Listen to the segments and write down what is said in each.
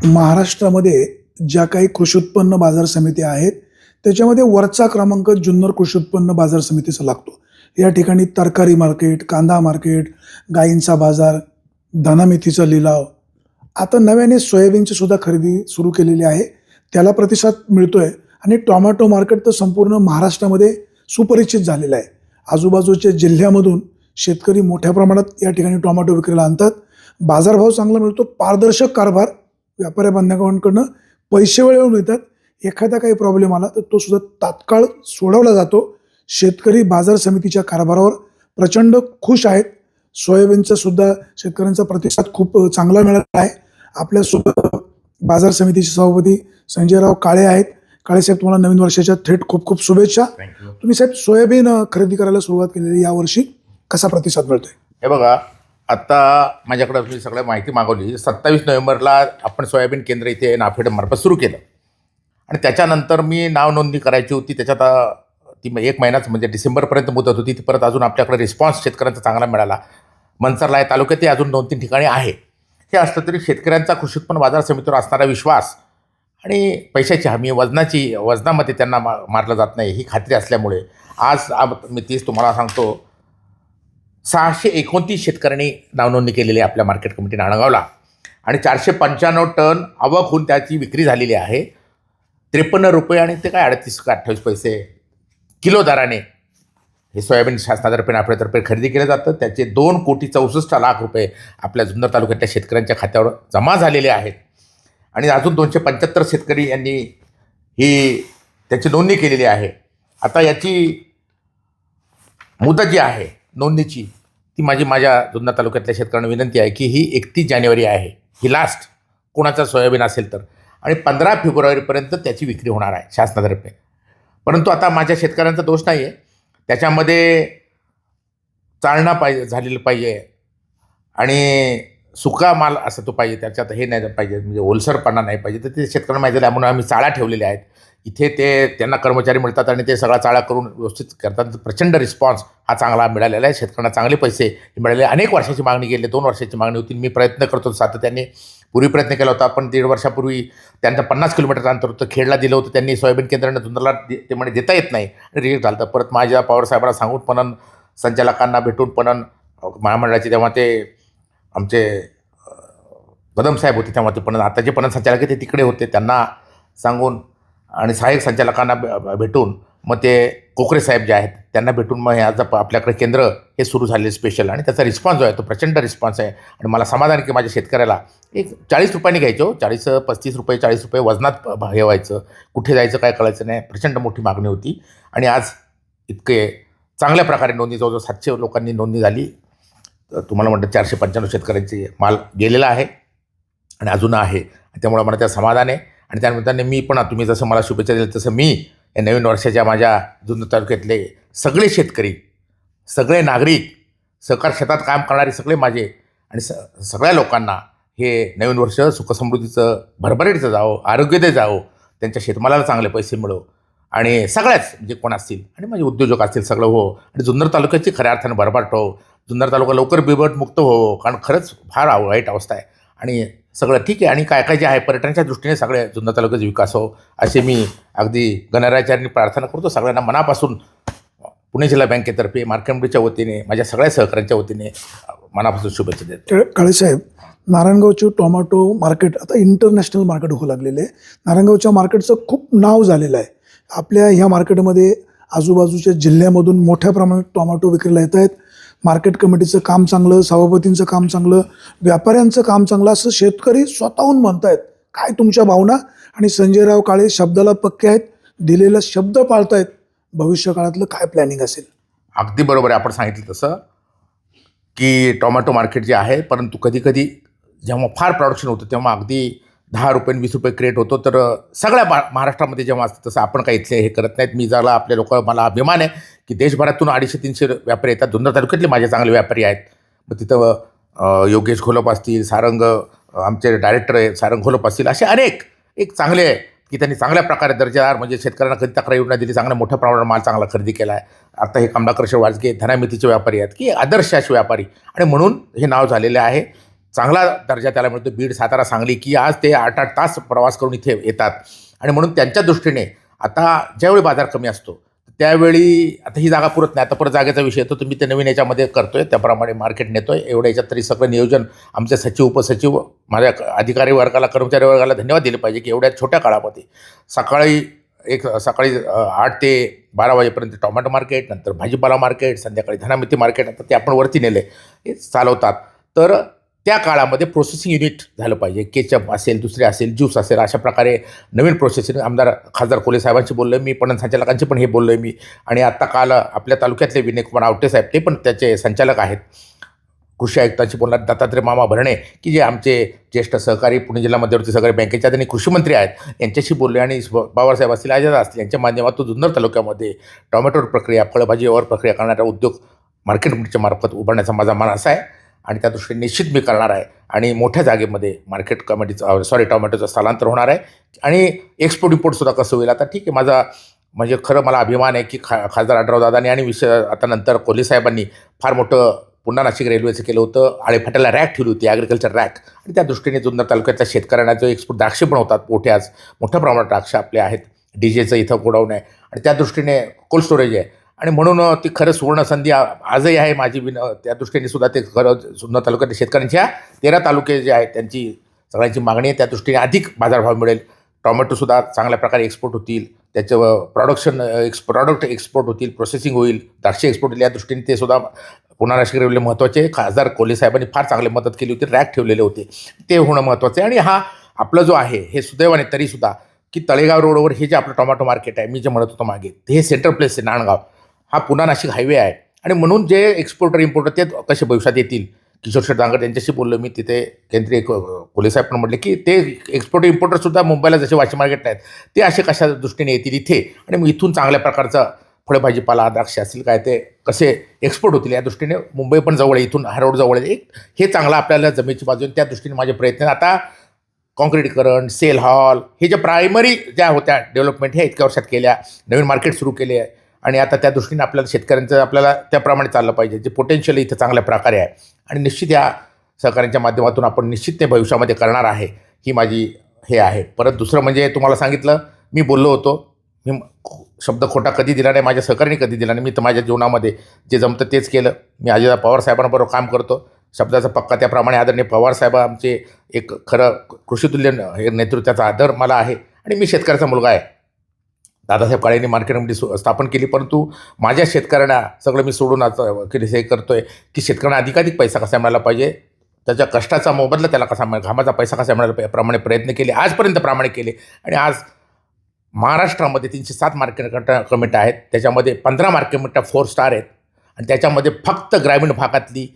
महाराष्ट्रामध्ये ज्या काही कृषी उत्पन्न बाजार समिती आहेत, त्याच्यामध्ये वरचा क्रमांक जुन्नर कृषी उत्पन्न बाजार समितीचा लागतो. या ठिकाणी तरकारी मार्केट, कांदा मार्केट, गायींचा बाजार, धनामेथीचा लिलाव, आता नव्याने सोयाबीनची सुद्धा खरेदी सुरू केलेली आहे. त्याला प्रतिसाद मिळतोय आणि टोमॅटो मार्केट तर संपूर्ण महाराष्ट्रामध्ये सुपरिचित झालेलं आहे. आजूबाजूच्या जिल्ह्यामधून शेतकरी मोठ्या प्रमाणात या ठिकाणी टोमॅटो विक्रीला आणतात. बाजारभाव चांगला मिळतो. पारदर्शक कारभार, व्यापारी बांधवांकडनं पैसे वेळेवर मिळतात. एखादा काही प्रॉब्लेम आला तर तो सुद्धा तात्काळ सोडवला जातो. शेतकरी बाजार समितीच्या कारभारावर प्रचंड खुश आहेत. सोयाबीनचा सुद्धा शेतकऱ्यांचा प्रतिसाद खूप चांगला मिळाला आहे. आपल्यासोबत बाजार समितीचे सभापती संजयराव काळे आहेत. काळे साहेब, तुम्हाला नवीन वर्षाच्या थेट खूप खूप शुभेच्छा. तुम्ही साहेब सोयाबीन खरेदी करायला सुरुवात केलेली, यावर्षी कसा प्रतिसाद मिळतोय? हे बघा, आता माझ्याकडे तुम्ही सगळ्या माहिती मागवली. 27 नोव्हेंबरला आपण सोयाबीन केंद्र इथे नाफेडमार्फत सुरू केलं आणि त्याच्यानंतर मी नाव नोंदणी करायची होती. त्याच्यात ती 1 महिनाच म्हणजे डिसेंबरपर्यंत मुदत होती. ती परत अजून आपल्याकडे रिस्पॉन्स शेतकऱ्यांचा चांगला मिळाला. मनसरला आहे तालुक्यात ते अजून 2-3 ठिकाणी आहे. हे असलं तरी शेतकऱ्यांचा कृषी उत्पन्न बाजार समितीवर असणारा विश्वास आणि पैशाची हमी, वजनामध्ये त्यांना मारलं जात नाही ही खात्री असल्यामुळे आज मी तीच तुम्हाला सांगतो, 629 शेतकऱ्यांनी नावनोंदणी केलेली आहे आपल्या मार्केट कमिटी नाणगावला आणि 495 टन आवक होऊन त्याची विक्री झालेली आहे. 53 रुपये आणि ते काय 38 का 28 पैसे किलो दराने हे सोयाबीन शासनातर्फे नाफेडतर्फे खरेदी केलं जातं. त्याचे 2,64,00,000 रुपये आपल्या जुन्नर तालुक्यातल्या शेतकऱ्यांच्या खात्यावर जमा झालेले आहेत आणि अजून 275 शेतकरी यांनी ही त्याची नोंदणी केलेली आहे. आता याची मुदत जी आहे नोंदणीची, ती माझ्या जुन्नर तालुक्यातल्या शेतकऱ्यांना विनंती आहे की ही 31 जानेवारी आहे, ही लास्ट कोणाचा सोयाबीन असेल तर, आणि 15 फेब्रुवारीपर्यंत त्याची विक्री होणार आहे शासनातर्फे. परंतु आता माझ्या शेतकऱ्यांचा दोष नाही आहे, त्याच्यामध्ये चालना झालेलं पाहिजे आणि सुका माल असं तो पाहिजे, त्याच्यात हे नाही पाहिजे, म्हणजे ओलसरपणा नाही पाहिजे. तर ते शेतकऱ्यांना माहिती आहे म्हणून आम्ही चाळा ठेवलेले आहेत इथे. त्यांना कर्मचारी मिळतात आणि ते सगळा चाळा करून व्यवस्थित करतात. प्रचंड रिस्पॉन्स हा चांगला मिळालेला आहे. शेतकऱ्यांना चांगले पैसे मिळाले. अनेक वर्षाची मागणी केली, 2 वर्षाची मागणी होती. मी प्रयत्न करतो सातत्याने, पूर्वी प्रयत्न केला होता. पण 1.5 वर्षापूर्वी त्यांचं 50 किलोमीटरचं अंतर होतं, खेडला दिलं होतं त्यांनी. सोयाबीन केंद्रानं जुन्नरला ते म्हणे देता येत नाही आणि रिजेक्ट झालं. परत माझ्या पवारसाहेबांना सांगून पणन संचालकांना भेटून, पणन महामंडळाचे तेव्हा ते आमचे कदम साहेब होते तेव्हा, ते पणन आताचे पणन संचालक ते तिकडे होते, त्यांना सांगून आणि सहाय्यक संचालकांना भेटून, मग ते कोकरे साहेब जे आहेत त्यांना भेटून मग हे आज आपल्याकडे केंद्र हे सुरू झालेले स्पेशल. आणि त्याचा रिस्पॉन्स जो आहे तो प्रचंड रिस्पॉन्स आहे आणि मला समाधान की माझ्या शेतकऱ्याला एक 40 रुपयांनी घ्यायचो, 35 रुपये 40 रुपये वजनात हे व्हायचं, कुठे जायचं काय कळायचं नाही. प्रचंड मोठी मागणी होती आणि आज इतके चांगल्या प्रकारे नोंदणी, जवळजवळ 700 लोकांनी नोंदणी झाली. तुम्हाला म्हणतं 495 शेतकऱ्यांचे माल गेलेला आहे आणि अजून आहे. त्यामुळे मला त्या समाधान आहे आणि त्यानिमित्ताने मी पण, तुम्ही जसं मला शुभेच्छा दिल्या तसं मी या नवीन वर्षाच्या माझ्या जुन्नर तालुक्यातले सगळे शेतकरी, सगळे नागरिक, सहकार क्षेत्रात काम करणारे सगळे माझे आणि सगळ्या लोकांना हे नवीन वर्ष सुखसमृद्धीचं, भरभराटीचं जावो, आरोग्यदायी जावो, त्यांच्या शेतमालाला चांगले पैसे मिळो आणि सगळ्याच जे कोण असतील आणि माझे उद्योजक असतील सगळं हो, आणि जुन्नर तालुक्याची खऱ्या अर्थानं भरभराट हो, जुन्नर तालुका लवकर बिबटमुक्त हो, कारण खरंच फार वाईट अवस्था आहे आणि सगळं ठीक आहे. आणि काय काय जे आहे पर्यटनाच्या दृष्टीने सगळे जुन्नर तालुक्याचा विकास हो, असे मी अगदी गणरायाचार्यांनी प्रार्थना करतो. सगळ्यांना मनापासून पुणे जिल्हा बँकेतर्फे, मार्केट कमिटीच्या वतीने, माझ्या सगळ्या सहकाऱ्यांच्या वतीने मनापासून शुभेच्छा देतो. काळेसाहेब, नारायणगावचे टोमॅटो मार्केट आता इंटरनॅशनल मार्केट होऊ लागलेले आहे. नारायणगावच्या मार्केटचं खूप नाव झालेलं आहे. आपल्या ह्या मार्केटमध्ये आजूबाजूच्या जिल्ह्यामधून मोठ्या प्रमाणात टोमॅटो विक्रीला येत आहेत. मार्केट कमिटीचं काम चांगलं, सभापतींचं काम चांगलं, व्यापाऱ्यांचं काम चांगलं असं शेतकरी स्वतःहून म्हणतायत. काय तुमच्या भावना? आणि संजयराव काळे शब्दाला पक्के आहेत, दिलेला शब्द पाळतायत. भविष्य काळातलं काय प्लॅनिंग असेल? अगदी बरोबर आहे, आपण सांगितलं तसं की टोमॅटो मार्केट जे आहे, परंतु कधीकधी जेव्हा फार प्रोडक्शन होतं तेव्हा अगदी 10 रुपये 20 रुपये क्रेट होतो. तर सगळ्या महाराष्ट्रामध्ये जेव्हा असतं तसं आपण काही इथले हे करत नाहीत. मी झाला आपले लोक, मला अभिमान आहे की देशभरातून 250-300 व्यापारी येतात. जुन्नर तालुक्यातले माझे चांगले व्यापारी आहेत. मग तिथं योगेश घोलप असतील, सारंग आमचे डायरेक्टर आहेत, सारंग घोलप असतील, असे अनेक एक चांगले आहे की त्यांनी चांगल्या प्रकारे दर्जेदार, म्हणजे शेतकऱ्यांना कधी तक्रार येऊन दिली, चांगल्या मोठ्या प्रमाणात माल चांगला खरेदी केला आहे. आता हे कमलाकर वाजगे धनामेथीचे व्यापारी आहेत की आदर्श असे व्यापारी, आणि म्हणून हे नाव झालेले आहे. चांगला दर्जा त्याला मिळतो. बीड, सातारा, सांगली की आज ते 8-8 तास प्रवास करून इथे येतात. आणि म्हणून त्यांच्या दृष्टीने आता ज्यावेळी बाजार कमी असतो त्यावेळी आता ही जागा पुरत नाही. आता परत जागेचा विषय येतो, तुम्ही ते नवीन याच्यामध्ये करतोय त्याप्रमाणे मार्केट नेतोय. एवढ्या याच्यात तरी सगळं नियोजन आमचे सचिव, उपसचिव, माझ्या अधिकारी वर्गाला, कर्मचारी वर्गाला धन्यवाद दिले पाहिजे की एवढ्या छोट्या काळामध्ये सकाळी 8 ते 12 वाजेपर्यंत टोमॅटो मार्केट, नंतर भाजीपाला मार्केट, संध्याकाळी धनामिती मार्केट, आता ते आपण वरती नेले हे चालवतात. तर त्या काळामध्ये प्रोसेसिंग युनिट झालं पाहिजे. केचप असेल, दुसरे असेल, ज्यूस असेल, अशा प्रकारे नवीन प्रोसेसिंग. खासदार कोले साहेबांशी बोललो आहे मी, पणन संचालकांशी पण हे बोललो आहे मी. आणि आत्ता काल आपल्या तालुक्यातले विनयकुमार आवटे साहेब, ते पण त्याचे संचालक आहेत. कृषी आयुक्तांशी बोलणार दत्तात्रय मामा भरणे, की जे आमचे ज्येष्ठ सहकारी पुणे जिल्हा मध्यवर्ती सहकारी बँकेचे आणि कृषी मंत्री आहेत, यांच्याशी बोलले. आणि पवारसाहेब असतील, अजय असतील, यांच्या माध्यमातून जुन्नर तालुक्यामध्ये टोमॅटो प्रक्रिया, फळभाजीवर प्रक्रिया करणारा उद्योग मार्केट कमिटीच्या मार्फत उभारण्याचा माझा मानस आहे. आणि त्या दृष्टीने निश्चित मी करणार आहे. आणि मोठ्या जागेमध्ये मार्केट कमिटीचं टोमॅटोचं स्थलांतर होणार आहे. आणि एक्सपोर्ट इम्पोर्टसुद्धा कसं होईल. आता ठीक आहे, माझा म्हणजे खरं मला अभिमान आहे की खासदार आढराव दादांनी आणि आता नंतर कोल्हे साहेबांनी फार मोठं पुन्हा नाशिक रेल्वेचं केलं होतं. आळेफाट्याला रॅक ठेवली होती, ॲग्रिकल्चर रॅक. आणि त्या दृष्टीने जुन्नर तालुक्यातल्या शेतकऱ्यांना जो एक्सपोर्ट द्राक्षे पण होतात मोठे, आज मोठ्या प्रमाणात द्राक्षे आपले आहेत. डीजेचं इथं गोडाऊन आहे आणि त्या दृष्टीने कोल्ड स्टोरेज आहे. आणि म्हणून ती खरं सुवर्ण संधी आजही आहे माझी. त्या दृष्टीने सुद्धा ते खरं जुन्नर तालुक्यातल्या शेतकऱ्यांच्या 13 तालुके जे आहेत त्यांची सगळ्यांची मागणी आहे. त्या दृष्टीने अधिक बाजारभाव मिळेल. टोमॅटोसुद्धा चांगल्या प्रकारे एक्सपोर्ट होतील, त्याचं प्रॉडक्ट एक्सपोर्ट होतील, प्रोसेसिंग होईल, द्राक्षे एक्सपोर्ट होईल. या दृष्टीने ते सुद्धा पुन्हा नाशिक रेल्वे महत्त्वाचे. खासदार कोल्हे साहेबांनी फार चांगली मदत केली होती, रॅक ठेवलेले होते, ते होणं महत्त्वाचं आहे. आणि हा आपला जो आहे हे सुदैवाने तरीसुद्धा की तळेगाव रोडवर हे जे आपलं टोमॅटो मार्केट आहे, मी जे म्हणत होतो मागे, हे सेंट्रल प्लेस आहे. नांदगाव हा पुन्हा नाशिक हायवे आहे. आणि म्हणून जे एक्सपोर्टर इम्पोर्टर ते कसे भविष्यात येतील. किशोर शेठ दांगड यांच्याशी बोललो मी, तिथे केंद्रीय कोल्हे साहेब पण म्हटले की ते एक्सपोर्टर इम्पोर्टरसुद्धा मुंबईला जसे वाशी मार्केट आहेत ते असे कशा दृष्टीने येतील इथे. आणि मग इथून चांगल्या प्रकारचं फळभाजीपाला, द्राक्ष असतील काय, ते कसे एक्सपोर्ट होतील. या दृष्टीने मुंबई पण जवळ आहे, इथून हारोड जवळ आहे. हे चांगलं आपल्याला जमेची बाजू. त्या दृष्टीने माझे प्रयत्न आता कॉन्क्रीटीकरण, सेल हॉल, हे ज्या प्रायमरी ज्या होत्या डेव्हलपमेंट ह्या इतक्या वर्षात केल्या. नवीन मार्केट सुरू केले आहे. आणि आता त्या दृष्टीने आपल्याला शेतकऱ्यांचं आपल्याला त्याप्रमाणे चाललं पाहिजे. जे पोटेन्शियल इथं चांगल्या प्रकारे आहे. आणि निश्चित या सहकार्यांच्या माध्यमातून आपण निश्चित ते भविष्यामध्ये करणार आहे, ही माझी हे आहे. परत दुसरं म्हणजे तुम्हाला सांगितलं, मी बोललो होतो, मी शब्द खोटा कधी दिला नाही, माझ्या सहकार्याने कधी दिला नाही. मी तर माझ्या जीवनामध्ये जे जमतं तेच केलं. मी अजित पवार साहेबांबरोबर काम करतो, शब्दाचा पक्का. त्याप्रमाणे आदरणीय पवार साहेब आमचे एक खरं कृषीतुल्य हे नेतृत्वाचा आदर मला आहे. आणि मी शेतकऱ्याचा मुलगा आहे. दादासाहेब काळेंनी मार्केट कमिटी स्थापन केली, परंतु माझ्या शेतकऱ्यांना सगळं मी सोडून हे करतोय की शेतकऱ्यांना अधिकाधिक पैसा कसा मिळाला पाहिजे, त्याच्या कष्टाचा मोबदला त्याला कसा मिळेल, घामाचा पैसा कसा मिळाला पाहिजे, याप्रमाणे प्रयत्न केले, आजपर्यंत प्रामाणिक केले. आणि आज महाराष्ट्रामध्ये 307 मार्केट कमिट्या आहेत. त्याच्यामध्ये 15 मार्केट कमिट्या 4 स्टार आहेत. आणि त्याच्यामध्ये फक्त ग्रामीण भागातली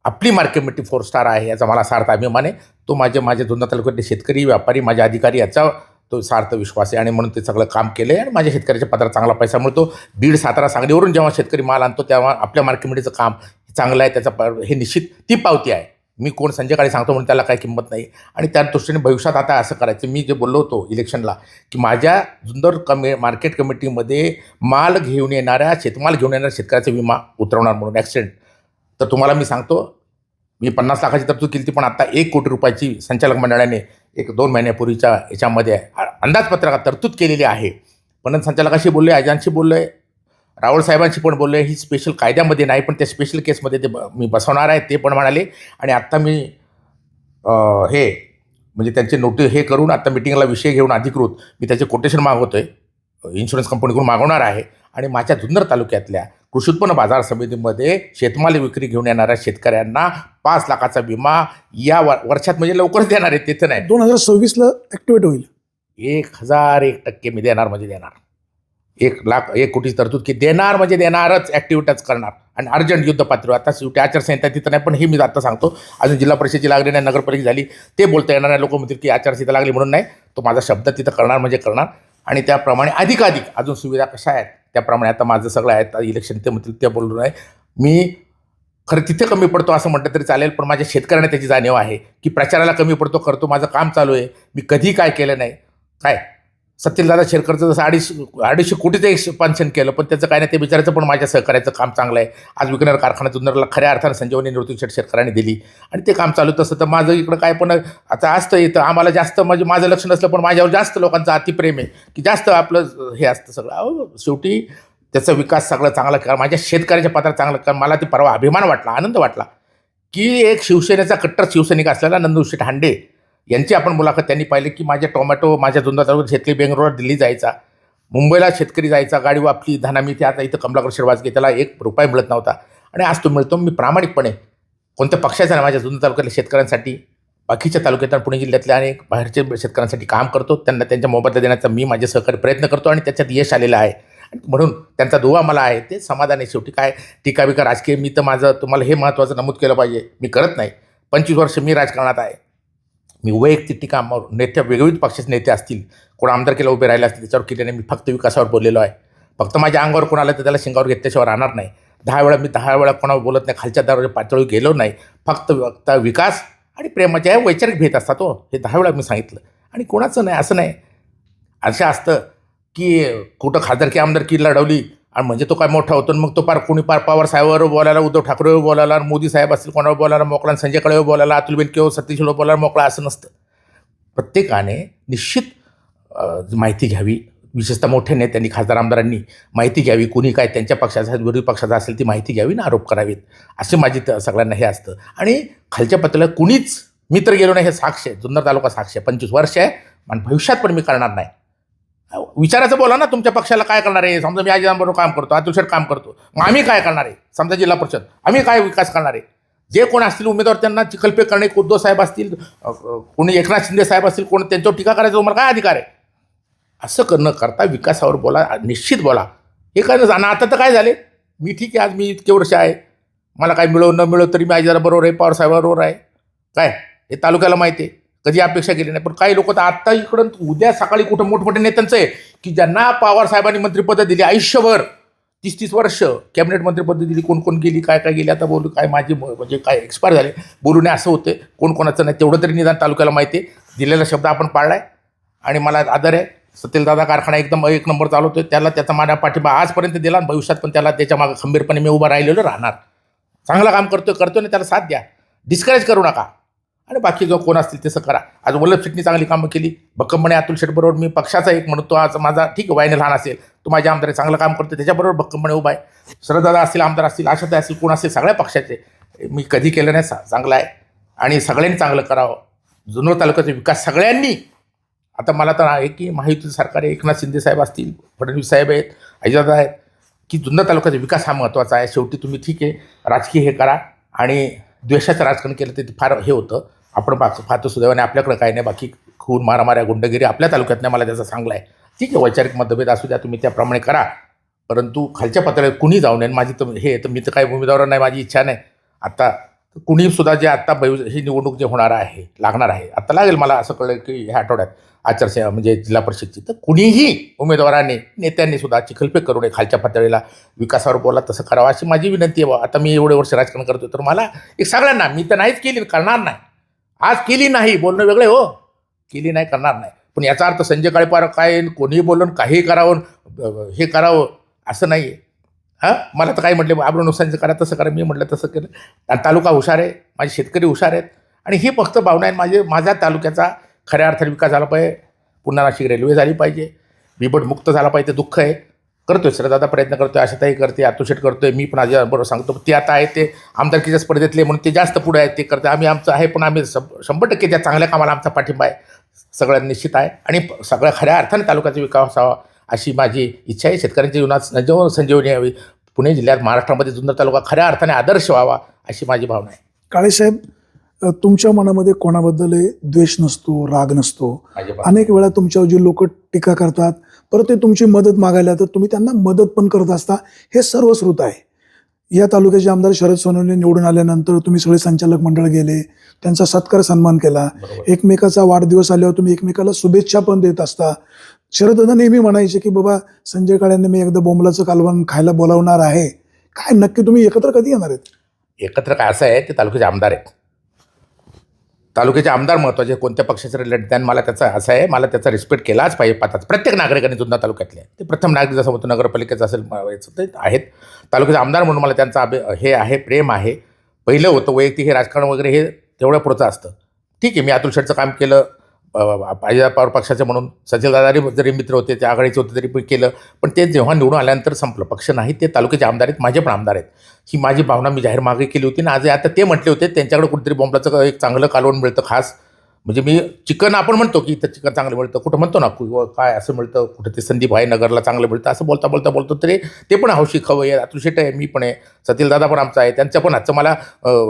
आपली मार्केट कमिटी 4 स्टार आहे. याचा मला सार्थ अभिमान आहे. तो माझे जुन्नर तालुक्यातले शेतकरी, व्यापारी, माझे अधिकारी याचा तो सार्थ विश्वास आहे. आणि म्हणून ते सगळं काम केलं आहे. आणि माझ्या शेतकऱ्याच्या पदरात चांगला पैसा मिळतो. बीड, सातारा, सांगलीवरून जेव्हा शेतकरी माल आणतो तेव्हा आपल्या मार्केट कमिटीचं काम चांगलं आहे. त्याचा हे निश्चित ती पावती आहे. मी कोण संजय काळे सांगतो म्हणून त्याला काही किंमत नाही. आणि त्या दृष्टीने भविष्यात आता असं करायचं, मी जे बोललो होतो इलेक्शनला की माझ्या जुन्नर मार्केट कमिटीमध्ये माल घेऊन येणाऱ्या, शेतमाल घेऊन येणाऱ्या शेतकऱ्याचा विमा उतरवणार म्हणून ॲक्सिडेंट. तर तुम्हाला मी सांगतो, मी 50 लाखाची तरतूद केली होती, पण आता 1 कोटी रुपयाची संचालक मंडळाने 1-2 महिन्यापूर्वीच्या याच्यामध्ये अंदाजपत्रकात तरतूद केलेली आहे. पण संचालकाशी बोललो, अजांशी बोललो आहे, रावळ साहेबांशी पण बोललो आहे. ही स्पेशल कायद्यामध्ये नाही, पण त्या स्पेशल केसमध्ये ते मी बसवणार आहे, ते पण म्हणाले. आणि आत्ता मी हे म्हणजे त्यांचे नोटीस हे करून आता मिटिंगला विषय घेऊन अधिकृत मी त्याचे कोटेशन मागवतो आहे, इन्शुरन्स कंपनीकडून मागवणार आहे. आणि माझ्या जुन्नर तालुक्यातल्या कृषी उत्पन्न बाजार समितीमध्ये शेतमाल विक्री घेऊन येणाऱ्या शेतकऱ्यांना 5 लाखाचा विमा या वर्षात म्हणजे लवकरच देणार आहे. तिथं नाही, 2026ला ॲक्टिवेट होईल. 1001% मी देणार म्हणजे देणार. 1 कोटी तरतूद की देणार म्हणजे देणारच, ॲक्टिव्हिटीच करणार. आणि अर्जंट युद्ध पातळीवर आता शेवटी आचारसंहिता तिथं नाही, पण हे मी आता सांगतो, अजून जिल्हा परिषदेची लागली नाही, नगरपालिका झाली, ते बोलता येणार नाही. लोक म्हणतील की आचारसंहिता लागली म्हणून नाही. तो माझा शब्द तिथं करणार म्हणजे करणार. आणि त्याप्रमाणे अधिकाधिक अजून सुविधा कशा आहेत त्याप्रमाणे आता माझं सगळं आहे. इलेक्शन ते म्हणतील ते बोललो नाही. मी खरं तिथे कमी पडतो असं म्हटलं तरी चालेल, पण माझ्या शेतकऱ्यांना त्याची जाणीव आहे की प्रचाराला कमी पडतो, करतो, माझं काम चालू आहे, मी कधी काय केलं नाही. काय सत्यदादा शेरकरचं जसं 250 कोटीचं एक्सपान्शन केलं, पण त्याचं काय नाही, ते बिचारायचं पण माझ्या सहकार्याचं काम चांगलं आहे. आज विकणार कारखाना जुन्नरला खऱ्या अर्थानं संजीवनी निवृत्ती शेठ शेरकरांनी दिली आणि ते काम चालू तसं तर माझं इकडं काय पण आता असतं येतं आम्हाला जास्त, म्हणजे माझं लक्ष नसलं पण माझ्यावर जास्त लोकांचं अतिप्रेम आहे की जास्त आपलं हे असतं सगळं. अहो शेवटी त्याचा विकास सगळं चांगला करा, माझ्या शेतकऱ्याच्या पात्रात चांगलं करा. मला ते परवा अभिमान वाटला, आनंद वाटला की एक शिवसेनेचा कट्टर शिवसैनिक असलेला नंदुशेठ हांडे यांची आपण मुलाखत त्यांनी पाहिली की माझ्या टोमॅटो माझ्या जुन्नर तालुक्यात शेतकरी बेंगलोरला दिल्ली जायचा, मुंबईला शेतकरी जायचा, गाडी वापली धनामी ते आता इथं कमलाकर शिरवाजगे त्याला ₹1 मिळत नव्हता आणि आज तो मिळतो. मी प्रामाणिकपणे कोणत्या पक्षाचा नाही, माझ्या जुन्नर तालुक्यातल्या शेतकऱ्यांसाठी, बाकीच्या तालुक्यात पुणे जिल्ह्यातल्या अनेक बाहेरच्या शेतकऱ्यांसाठी काम करतो. त्यांना त्यांच्या मोबदला देण्याचा मी माझे सहकारी प्रयत्न करतो आणि त्याच्यात यश आलेलं आहे. म्हणून त्यांचा दुवा मला आहे, ते समाधान आहे. शेवटी काय टीका बिका राजकीय, मी तर माझं तुम्हाला हे महत्त्वाचं नमूद केलं पाहिजे, मी करत नाही. 25 वर्ष मी राजकारणात आहे. मी वैयक्तिक टीका नेत्या वेगवेगळ्या पक्षाचे नेते असतील, कोण आमदारकीला उभे राहिले असतील त्याच्यावर केले नाही. मी फक्त विकासावर बोललेलो आहे. फक्त माझ्या अंगावर कोण आलं तर त्याला शिंगावर घेतल्याशिवाय राहणार नाही. 10 वेळा कोणावर बोलत नाही, खालच्या दराच्या पातळीवर गेलो नाही. फक्त विकास आणि प्रेमाच्या वैचारिक भेद असतात तो, हे 10 वेळा मी सांगितलं. आणि कोणाचं नाही असं नाही, असं असतं की कुठं खासदारकी आमदारकी लढवली आणि म्हणजे तो काय मोठा होतो, मग तो कोणी पवार साहेबांवर बोलायला, उद्धव ठाकरेवर बोलायला, मोदी साहेब असतील कोणावर बोलायला मोकळा, संजय कळेवर बोलायला, अतुल बेनकेवर, सतीश शिरोळ बोलायला मोकळा, असं नसतं. प्रत्येकाने निश्चित माहिती घ्यावी, विशेषतः मोठ्या नेत्यांनी खासदार आमदारांनी माहिती घ्यावी. कुणी काय त्यांच्या पक्षाचा विरोधी पक्षाचा असेल ती माहिती घ्यावी ना आरोप करावेत, असे माझी सगळ्यांना हे असतं. आणि खालच्या पातळीला कुणीच मित्र गेलो नाही, हे साक्ष आहे, जुन्नर तालुका साक्ष आहे. 25 वर्ष आहे आणि भविष्यात पण मी करणार नाही. विचारायचं बोला ना, तुमच्या पक्षाला काय करणार आहे. समजा मी आजीबरोबर काम करतो, अतुल शेठ काम करतो, मग आम्ही काय करणार आहे. समजा जिल्हा परिषद आम्ही काय विकास करणार आहे. जे कोण असतील उमेदवार त्यांना चिखलफेक करणे, उद्धव साहेब असतील, कोणी एकनाथ शिंदे साहेब असतील, कोण त्यांच्यावर टीका करायचं तुम्हाला काय अधिकार आहे. असं न करता विकासावर बोला, निश्चित बोला. हे काय ना, आता तर काय झाले, मी ठीक आहे, आज मी इतके वर्ष आहे, मला काय मिळो न मिळो तरी मी आजीला बरोबर आहे, पवार साहेबाबरोबर आहे. काय हे तालुक्याला माहिती आहे, कधी अपेक्षा केली नाही. पण काही लोक तर आत्ता इकडं उद्या सकाळी कुठं मोठमोठ्या नेत्यांचं आहे की ज्यांना पवार साहेबांनी मंत्रिपदं दिली आयुष्यभर, 30-30 वर्ष कॅबिनेट मंत्रिपदं दिली, कोण कोण गेली, काय काय गेली, आता बोलू काय माझी म्हणजे काय एक्सपायर झाले, बोलू नये असं होते. कोण कोणाचं नाही, तेवढं तरी निदान तालुक्याला माहिती आहे. दिलेला शब्द आपण पाळला आहे आणि मला आदर आहे. सत्यदादा कारखाना एकदम 1 नंबर चालवतोय, त्याला त्याचा माझा पाठिंबा आजपर्यंत दिला आणि भविष्यात पण त्याला त्याच्या मागं खंबीरपणे मी उभा राहिलेलो राहणार. चांगलं काम करतोय ना, त्याला साथ द्या, डिस्करेज करू नका. आणि बाकी जो कोण असतील तसं करा. आज वल्लभ शेट्टी चांगली कामं केली, भक्कमपणे अतुल शेठ बरोबर मी पक्षाचा एक म्हणून तो आज माझा ठीक आहे वयाने लहान असेल, तो माझ्या आमदार चांगलं काम करतो, त्याच्याबरोबर भक्कमपणे उभा आहे. शरददादा असतील, आमदार असतील, आशाताई असतील, कोण असतील, सगळ्या पक्षाचे मी कधी केलं नाही. चांगलं आहे आणि सगळ्यांनी चांगलं करावं. जुन्नर तालुक्याचा विकास सगळ्यांनी. आता मला तर आहे की महायुतीचं सरकार आहे, एकनाथ शिंदे साहेब असतील, फडणवीस साहेब आहेत, अजितदादा आहेत, की जुन्नर तालुक्याचा विकास हा महत्त्वाचा आहे. शेवटी तुम्ही ठीक आहे राजकीय हे करा आणि द्वेषाचं राजकारण केलं तर फार हे होतं. आपण पाहतो सुदैवाने आपल्याकडं काही नाही, बाकी खून मारामाऱ्या गुंडगिरी आपल्या तालुक्यात नाही. मला त्याचा चांगला आहे, ठीक आहे, वैचारिक मतभेद असू द्या, तुम्ही त्याप्रमाणे करा, परंतु खालच्या पातळीवर कुणी जाऊ नये. माझी तर हे तर मी तर काही उमेदवार नाही, माझी इच्छा नाही. आता कुणीसुद्धा जे आत्ता ही निवडणूक जे होणार आहे, लागणार आहे, आत्ता लागेल मला असं कळलं की ह्या आठवड्यात आचारसंहिता म्हणजे जिल्हा परिषदची, तर कुणीही उमेदवारांनी नेत्यांनी सुद्धा चिखलफेक करू नये. खालच्या पातळीला विकासावर बोला, तसं करावं अशी माझी विनंती आहे. आता मी एवढे वर्ष राजकारण करतो तर मला एक सगळ्यांना, मी तर नाहीच केली, करणार नाही, आज केली नाही, बोलणं वेगळे हो, केली नाही, करणार नाही. पण याचा अर्थ संजय काळेपार काय कोणीही बोलून काही करावं हे करावं असं नाही आहे. हां, मला तर काय म्हटलं आब्रू नुकसानचं करा, तसं करा, मी म्हटलं तसं केलं. आणि तालुका हुशार आहे, माझे शेतकरी हुशार आहेत आणि ही फक्त भावना आहे माझ्या तालुक्याचा खऱ्या अर्थाने विकास झाला पाहिजे. पुन्हा नाशिक रेल्वे झाली पाहिजे, बिबट मुक्त झाला पाहिजे. दुःख आहे, करतोय शरददादा प्रयत्न करतोय, आशाताई करते, अतुल शेठ करतोय, मी पण आज बरोबर सांगतो. ते आता आहे ते आमदारकीच्या स्पर्धेतले म्हणून ते जास्त पुढे आहेत, ते करते. आम्ही आमचं आहे, पण आम्ही 100% त्या चांगल्या कामाला आमचा पाठिंबा आहे, सगळ्यात निश्चित आहे. आणि सगळ्या खऱ्या अर्थाने तालुक्याचा विकास व्हावा अशी माझी इच्छा आहे. शेतकऱ्यांच्या जीवनात संजीवनी यावी. पुणे जिल्ह्यात महाराष्ट्रामध्ये जुन्नर तालुका खऱ्या अर्थाने आदर्श व्हावा अशी माझी भावना आहे. काळेसाहेब, तुमच्या मनामध्ये कोणाबद्दल द्वेष नसतो, राग नसतो. माझ्या अनेक वेळा तुमच्यावर जे लोक टीका करतात, परत ते तुमची मदत मागायला तर तुम्ही त्यांना मदत पण करत असता, हे सर्वश्रुत आहे. या तालुक्याचे आमदार शरद सोनवणे निवडून आल्यानंतर तुम्ही सगळे संचालक मंडळ गेले, त्यांचा सत्कार सन्मान केला, एकमेकाचा वाढदिवस आल्यावर तुम्ही एकमेकाला शुभेच्छा पण देत असता. शरददादा नेहमी म्हणायचे की बाबा संजय काळेंना मी एकदा बोंबलाचं कालवण खायला बोलावणार आहे. काय नक्की तुम्ही एकत्र कधी येणार आहेत? एकत्र काय असं आहे, ते तालुक्याचे आमदार आहेत, तालुक्याचे आमदार महत्त्वाचे, कोणत्या पक्षाचे रिलेटेड आणि मला त्याचा असं आहे, मला त्याचा रिस्पेक्ट केलाच पाहिजे. पाहतात प्रत्येक नागरिकांनी जुन्नर तालुक्यातले, ते प्रथम नागरिक जसं होतं नगरपालिकेचं असेल ते आहेत. तालुक्याचे आमदार म्हणून मला त्यांचा हे आहे, प्रेम आहे. पहिलं होतं वैयक्तिक हे राजकारण वगैरे हे तेवढ्या पुरतं असतं. ठीक आहे, मी अतुल शेठचं काम केलं, अजित पवार पक्षाचे म्हणून सचिनदादा जरी मित्र होते, ते आघाडीचे होते तरी पण केलं. पण ते जेव्हा निवडून आल्यानंतर संपलं. पक्ष नाही, ते तालुक्याचे आमदार आहेत, माझे पण आमदार आहेत. ही माझी भावना मी जाहीर मागे केली होती ना. आज आता ते म्हटले होते त्यांच्याकडे कुठेतरी बॉम्बलाचं एक चांगलं कालवण मिळतं खास. म्हणजे मी चिकन आपण म्हणतो की इथं चिकन चांगलं मिळतं, कुठं म्हणतो ना काय असं मिळतं, कुठं ते संदीप आहे नगरला चांगलं मिळतं, असं बोलतो तरी ते पण हौशी खवं आहे. अतुल शेट आहे, मी पण आहे, सतीलदादा पण आमचा आहे. त्यांच्या पण हातचं मला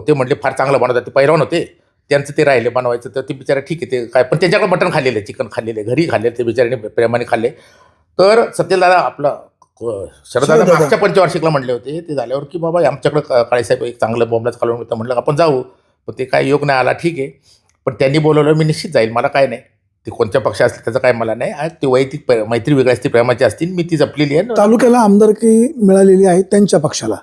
ते म्हटले फार चांगलं बनवतात. ते पैलवान होते, त्यांचं ते राहिले बनवायचं, तर ते बिचारा ठीक आहे ते काय, पण त्यांच्याकडे मटण खाल्लेलं आहे, चिकन खाल्लेले, घरी खाल्लेले ते बिचाराने प्रेमाने खाल्ले. तर सतीलदादा आपलं शरदादा मागच्या पंचवार्षिकला म्हटले होते ते झाल्यावर की बाबा आमच्याकडे काळेसाहेब एक चांगलं बॉम्बलाच कालवण मिळतं, म्हटलं आपण जाऊ. पण ते काय योग नाही आला. ठीक आहे, पण त्यांनी बोलवलं मी निश्चित जाईल, मला काय नाही. ते कोणत्या पक्ष असले त्याचं काय मला नाही. ती वैयक्तिक मैत्री वेगळी असते, प्रेमाची असतील, मी ती जपलेली आहे. तालुक्याला आमदारकी मिळालेली आहे त्यांच्या पक्षाला,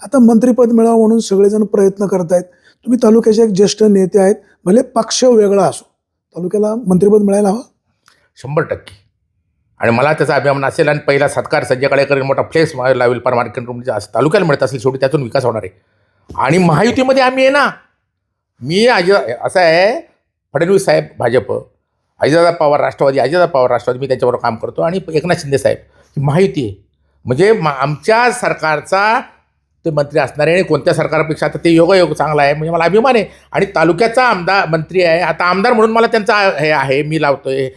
आता मंत्रिपद मिळावं म्हणून सगळेजण प्रयत्न करतायत. तुम्ही तालुक्याचे एक ज्येष्ठ नेते आहेत, भले पक्ष वेगळा असो, तालुक्याला मंत्रिपद मिळायला हवं 100%. आणि मला त्याचा अभिमान असेल. आणि पहिला सत्कार संजय काळेकर मोठा फ्लेक्स लावेल पर मार्केट रूमच्या तालुक्याला मिळत असेल, शेवटी त्यातून विकास होणार आहे. आणि महायुतीमध्ये आम्ही आहे ना, मी असं आहे, फडणवीस साहेब भाजप, अजितदादा पवार राष्ट्रवादी, अजितदादा पवार राष्ट्रवादी, मी त्यांच्याबरोबर काम करतो. आणि एकनाथ शिंदे साहेब ही महायुती आहे. म्हणजे आमच्या सरकारचा ते मंत्री असणार आहे. आणि कोणत्या सरकारपेक्षा आता ते योगायोग चांगला आहे, म्हणजे मला अभिमान आहे. आणि तालुक्याचा आमदार मंत्री आहे, आता आमदार म्हणून मला त्यांचा हे आहे, मी लावतोय,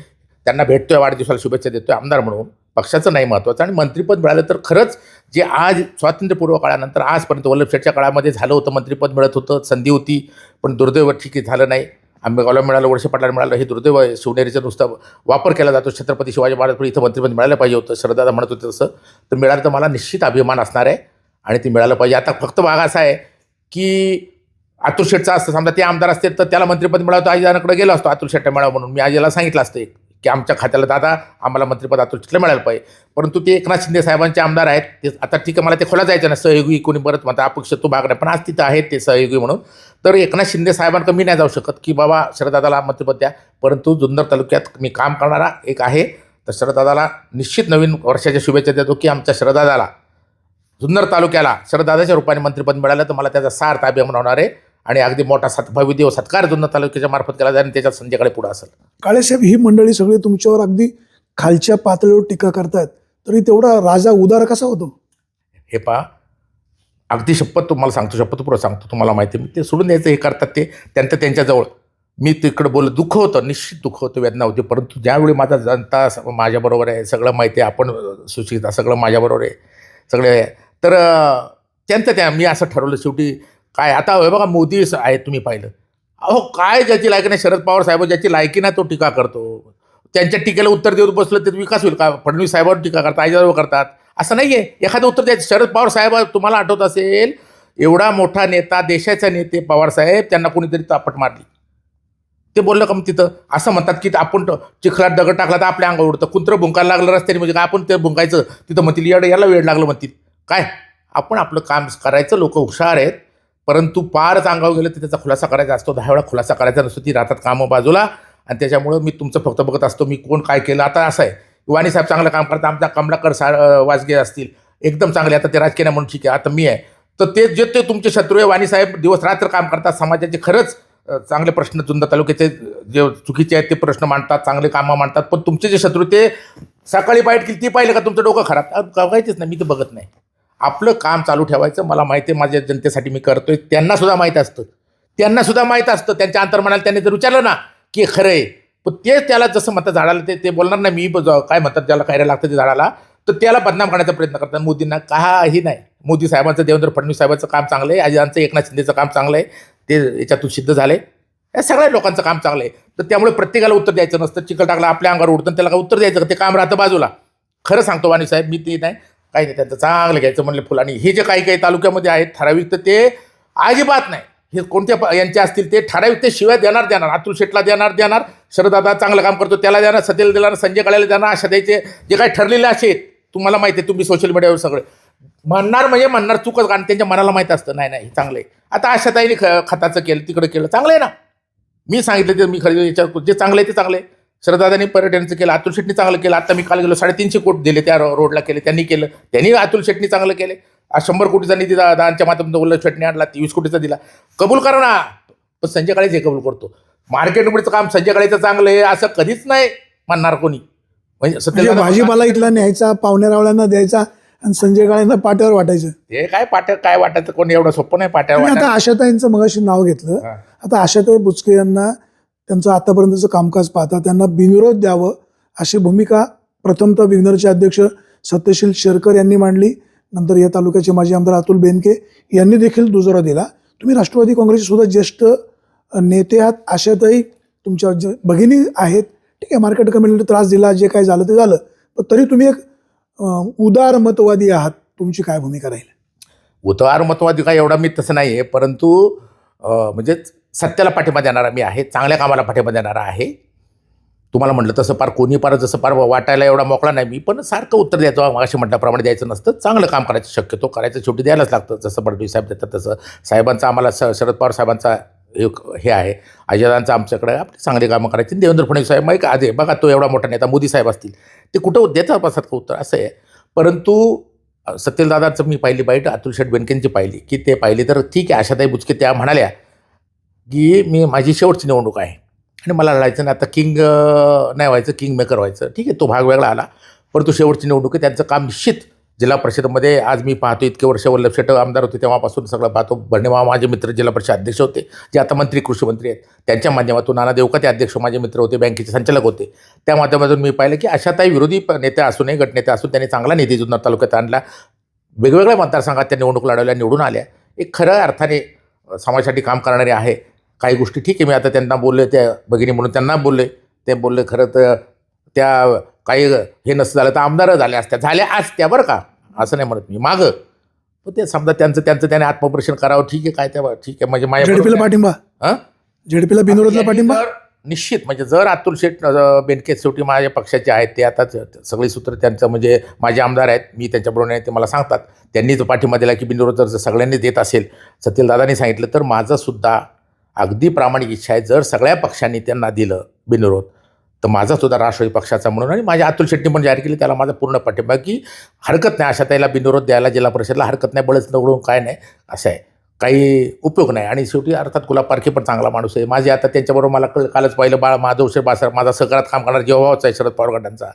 त्यांना भेटतोय, वाढदिवसाला शुभेच्छा देतोय आमदार म्हणून. पक्षाचं नाही महत्त्वाचं. आणि मंत्रिपद मिळालं तर खरंच जे आज स्वातंत्र्यपूर्व काळानंतर आजपर्यंत वल्लभ शेठच्या काळामध्ये झालं होतं, मंत्रिपद मिळत होतं, संधी होती, पण दुर्दैव ठीक आहे झालं नाही. आंबेगावला मिळालं, वळसे पाटलाला मिळालं, हे दुर्दैव आहे. शिवनेरीचा नुसता वापर केला जातो. छत्रपती शिवाजी महाराज पण इथं मंत्रिपद मिळालं पाहिजे होतं, शरदादा म्हणत होते तसं. तर मिळालं तर मला निश्चित अभिमान असणार आहे आणि ते मिळालं पाहिजे. आता फक्त भाग असा आहे की अतुल शेठचा असतं, समजा ते आमदार असते तर त्याला मंत्रिपद मिळावं, आजीदानाकडे गेलो असतो अतुल शेट्टा मिळावं म्हणून. मी आजीला सांगितलं असतं की आमच्या खात्याला दादा आम्हाला मंत्रिपद अतुल शेट्टीला मिळालं पाहिजे. परंतु ते एकनाथ शिंदे साहेबांचे आमदार आहेत, ते आता ठीक आहे, मला ते खोला जायचं ना, सहयोगी कोणी बरंच म्हणतात अपक्ष तो भाग नाही, पण आज तिथं आहेत ते सहयोगी म्हणून. तर एकनाथ शिंदे साहेबांकडे मी नाही जाऊ शकत की बाबा शरदादाला मंत्रिपद द्या. परंतु जुन्नर तालुक्यात मी काम करणारा एक आहे, तर शरदादाला निश्चित नवीन वर्षाच्या शुभेच्छा देतो की आमच्या शरदादाला, जुन्नर तालुक्याला शरदादाच्या रूपाने मंत्रिपद मिळालं तर मला त्याचा सार्थ अभिमान होणार आहे. आणि अगदी मोठा भव्य देव सत्कार जुन्नर तालुक्याच्या मार्फत केला जाईल आणि त्याच्यात संजयकडे पुढे असेल. काळेसाहेब ही मंडळी सगळी तुमच्यावर अगदी खालच्या पातळीवर टीका करतात, तरी तेवढा राजा उदार कसा होतो? हे पहा, अगदी शपथ तुम्हाला सांगतो, शपथपूर्वक सांगतो, तुम्हाला माहिती आहे, ते सोडून द्यायचं हे करतात ते त्यांच्याजवळ. मी तिकडं बोललं, दुःख होतं, निश्चित दुःख होतं, वेदना होती. परंतु ज्यावेळी माझा जनता माझ्याबरोबर आहे, सगळं माहिती आहे, आपण सुशिक्षित सगळं माझ्याबरोबर आहे सगळे, तर त्यांचं मी असं ठरवलं शेवटी. काय आता हे बघा, मोदी आहे, तुम्ही पाहिलं, अहो काय ज्याची लायकी नाही, शरद पवार साहेब ज्याची लायकी नाही तो टीका करतो. त्यांच्या टीकेला उत्तर देऊन बसलं तर विकास होईल का? फडणवीस साहेबांवर टीका करतात, आजीदावर करतात, असं नाही आहे. एखादं उत्तर द्यायचं. शरद पवार साहेब, तुम्हाला आठवत असेल, एवढा मोठा नेता, देशाचा नेते पवार साहेब, त्यांना कोणीतरी तापट मारली, ते बोललं का मग तिथं असं म्हणतात की आपण चिखलात दगड टाकला तर आपल्या अंगावर उडतं, कुंत्र भुंकायला लागलं रस्त्याने, म्हणजे काय आपण ते भुंकायचं तिथं म्हणतील याला वेळ लागलं म्हणतील. काय आपण आपलं काम करायचं, लोक हुशार आहेत, परंतु पारच अंगावर गेलं तर त्याचा खुलासा करायचा असतो. 10 वेळा खुलासा करायचा नसतो, ती राहतात कामं बाजूला. आणि त्याच्यामुळं मी तुमचं फक्त बघत असतो, मी कोण काय केलं. आता असं आहे, वाणी साहेब चांगलं काम करतात, आमचा कमलाकर वाजगे असतील एकदम चांगले, आता ते राजकीय म्हणून ठीक आहे, आता मी आहे. तर ते तुमचे शत्रू आहे, वाणी साहेब दिवस रात्र काम करतात, समाजाचे खरंच चांगले प्रश्न, जुन्नर तालुक्याचे जे चुकीचे आहेत ते प्रश्न मांडतात, चांगले कामं मांडतात. पण तुमचे जे शत्रू ते सकाळी बाईट केली ती पाहिलं का तुमचं डोकं खराब बघायचंच नाही, मी ते बघत नाही. आपलं काम चालू ठेवायचं. मला माहिती आहे माझ्या जनतेसाठी मी करतोय, त्यांनासुद्धा माहीत असतं, त्यांच्या अंतर्मनाला त्यांनी जर विचारलं ना की खरं आहे, पण ते त्याला जसं म्हणतात झाडाला ते बोलणार नाही, मी काय म्हणतात ज्याला काय लागतं ते झाडाला, तर त्याला बदनाम करण्याचा प्रयत्न करतात. मोदींना काही नाही. मोदी साहेबांचं, देवेंद्र फडणवीस साहेबांचं काम चांगलं आहे, आजींचं एकनाथ शिंदेचं काम चांगलं आहे, ते याच्यातून सिद्ध झाले. या सगळ्या लोकांचं काम चांगलं आहे. तर त्यामुळे प्रत्येकाला उत्तर द्यायचं नसतं. चिखल टाकला आपल्या अंगावर उडतं, त्याला काय उत्तर द्यायचं, ते काम राहतं बाजूला. खरं सांगतो वाणी साहेब, मी ते नाही काही नाही, त्यांचं चांगलं घ्यायचं म्हणले फुलांनी. हे जे काही तालुक्यामध्ये आहेत ठराविक, तर ते अजिबात नाही. हे कोणत्या यांचे असतील ते ठराविक, ते शिवाय देणार. अतुल शेटला देणार, शरदादा चांगलं काम करतो त्याला देणार, सतेला देणार, संजय काळेला देणार, अशा द्यायचे. जे काही ठरलेले असे तुम्हाला माहिती आहे, तुम्ही सोशल मीडियावर सगळे म्हणणार चुकच, कारण त्यांच्या मनाला माहीत असतं नाही चांगलं आहे. आता आशाताईने खताचं केलं, तिकडं केलं, चांगलं आहे ना. मी सांगितलं ते मी खरेदी याच्यावर जे चांगलं आहे ते चांगलं आहे. शरददादांनी पर्यटनाचं केलं, अतुल शेट्टी चांगलं केलं. आता मी काल गेलो 350 कोटी दिले त्या रोडला केले, त्यांनी केलं. त्यांनी अतुल शेट्टी चांगलं केले. आज 100 कोटीचा निधी दादांच्या माध्यमातून उल्लेख शेट्टी आणला, 23 कोटीचा दिला. कबूल करा ना, पण संजय काळेच हे कबूल करतो. मार्केट कमिटीचं काम संजय काळेचं चांगलं आहे असं कधीच नाही म्हणणार कोणी. म्हणजे भाजीपाला इथला न्यायचा, पाहुण्यारावळ्यांना द्यायचा आणि संजय काळेंना पाट्यावर वाटायचं. हे काय पाट्या काय वाटायचं, कोणी एवढं सोपं नाही पाट्यावर आणि आता वाटायचं. आशाताईंचं मगाशी नाव घेतलं. हा. आता आशाताई बुचके यांना त्यांचं आतापर्यंतचं कामकाज पाहता त्यांना बिनविरोध द्यावं अशी भूमिका प्रथमतः विग्नरचे अध्यक्ष सत्यशील शेरकर यांनी मांडली. नंतर या तालुक्याचे माजी आमदार अतुल बेनके यांनी देखील दुजोरा दिला. तुम्ही राष्ट्रवादी काँग्रेसचे सुद्धा ज्येष्ठ नेते आहात. आशाताई तुमच्या भगिनी आहेत, ठीक आहे, मार्केट कमिटीला त्रास दिला, जे काय झालं ते झालं, पण तरी तुम्ही एक उदार मतवादी आहात. तुमची काय भूमिका राहील? उतार मतवादी काय एवढा मी तसं नाही आहे, परंतु म्हणजे सत्याला पाठिंबा देणारा मी आहे, चांगल्या कामाला पाठिंबा देणारा आहे. तुम्हाला म्हटलं तसं पार कोणी पार जसं पार वाटायला एवढा मोकळा नाही मी, पण सारखं उत्तर द्यायचं अशी म्हटल्याप्रमाणे द्यायचं नसतं. चांगलं काम करायचं, शक्यतो करायचं, शेवटी द्यायलाच लागतं. जसं फडणवीस साहेब देतात तसं साहेबांचा आम्हाला शरद पवार साहेबांचा एक हे आहे, अजयदांचं आमच्याकडे आपली चांगली कामं करायची. देवेंद्र फडणवीस साहेब माहीत आधी बघा, तो एवढा मोठा नेता मोदी साहेब असतील ते कुठं देतात बसतात का उत्तर, असं आहे. परंतु सत्यलदादांचं मी पाहिली बाईट, अतुल शेठ बेनकेंची पाहिली की ते पाहिली तर ठीक आहे. आशाताई बुचके त्या म्हणाल्या की माझी शेवटची निवडणूक आहे आणि मला लढायचं नाही, आता किंग नाही व्हायचं, किंग मेकर व्हायचं. ठीक आहे, तो भाग वेगळा आला, परंतु शेवटची निवडणूक आहे. त्यांचं काम निश्चित जिल्हा परिषदेमध्ये आज मी पाहतो, इतके वर्ष वल्लभ शेठ आमदार होते तेव्हापासून सगळं पाहतो. भरणेमामा माझे मित्र जिल्हा परिषद अध्यक्ष होते, जे आता मंत्री कृषी मंत्री आहेत. त्यांच्या माध्यमातून नाना देवका अध्यक्ष माझे मित्र होते, बँकेचे संचालक होते. त्या माध्यमातून मी पाहिलं की अशाताई विरोधी नेत्या असूनही, गटनेत्या असून त्यांनी चांगला निधी जुन्नर तालुक्यात आणला. वेगवेगळ्या मतदारसंघात त्या निवडणूक लढवल्या, निवडून आल्या. एक खऱ्या अर्थाने समाजासाठी काम करणारे आहे. काही गोष्टी ठीक आहे, मी आता त्यांना बोलले, त्या भगिनी म्हणून त्यांना बोलले, ते बोलले खरं तर त्या काही हे नसतं झालं तर आमदार झाल्या असत्या, झाल्या असत्या बरं का, असं नाही म्हणत मी मागं. तर ते समजा त्यांचं त्याने आत्मपरीक्षण करावं, ठीक आहे, काय त्या ठीक आहे. म्हणजे माझ्या जेडपीला पाठिंबा, जेडपीला बिनविरोधला पाठिंबा निश्चित. म्हणजे जर अतुल शेठ बेनके शेवटी माझ्या पक्षाचे आहेत, ते आता सगळी सूत्र त्यांचं म्हणजे माझे आमदार आहेत, मी त्यांच्याबरोबर नाही, ते मला सांगतात. त्यांनी जो पाठिंबा दिला की बिनविरोध जर सगळ्यांनी देत असेल, सत्यलदादांनी सांगितलं, तर माझंसुद्धा अगदी प्रामाणिक इच्छा आहे, जर सगळ्या पक्षांनी त्यांना दिलं बिनविरोध, तर माझासुद्धा राष्ट्रवादी पक्षाचा म्हणून आणि माझ्या अतुल शेट्टी पण जाहीर केली, त्याला माझा पूर्ण पाठिंबा की हरकत नाही, अशाताईला बिनविरोध द्यायला जिल्हा परिषदला हरकत नाही, बळच निवडून काय नाही, असं आहे, काही उपयोग नाही. आणि शेवटी अर्थात गुलाब पारखे पण चांगला माणूस आहे. माझे आता त्यांच्याबरोबर मला कालच पाहिलं माधवशेठ बासर, माझा सहकारात काम करणारा जेव्हाचा आहे शरद पवार गटांचा,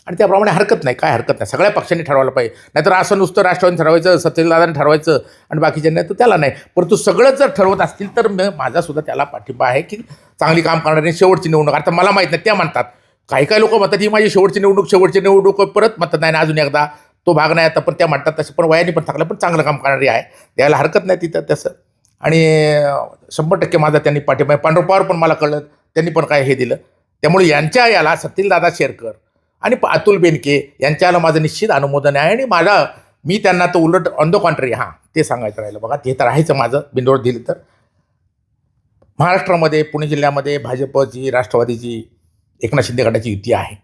आणि त्याप्रमाणे हरकत नाही, काय हरकत नाही. सगळ्या पक्षांनी ठरवायला पाहिजे, नाहीतर असं नुसतं राष्ट्रवादीने ठरवायचं, सत्यलदादांनी ठरवायचं आणि बाकीच्यांनी तर त्याला नाही. परंतु सगळंच जर ठरवत असतील तर माझासुद्धा त्याला पाठिंबा आहे की चांगली काम करणारी शेवटची निवडणूक. आता मला माहीत नाही, त्या म्हणतात, काही लोक म्हणतात ही माझी शेवटची निवडणूक परत म्हणतात नाही अजून एकदा, तो भाग नाही आता, पण त्या म्हणतात तसं, पण वयाने पण थकलं, पण चांगलं काम करणारी आहे, द्यायला हरकत नाही तिथं तसं. आणि 100% माझा त्यांनी पाठिंबा आहे. पांडुरंग पवार पण मला कळलं, त्यांनी पण काय हे दिलं. त्यामुळे यांच्या याला सत्यलदादा शेरकर आणि अतुल बेनके यांच्याला माझं निश्चित अनुमोदन आहे. आणि मी त्यांना तर उलट ऑन द कॉन्ट्री ते सांगायचं राहिलं बघा, ते तर राहायचं माझं बिनविरोध दिलं तर. महाराष्ट्रामध्ये पुणे जिल्ह्यामध्ये भाजपची, राष्ट्रवादीची, एकनाथ शिंदे गटाची युती आहे.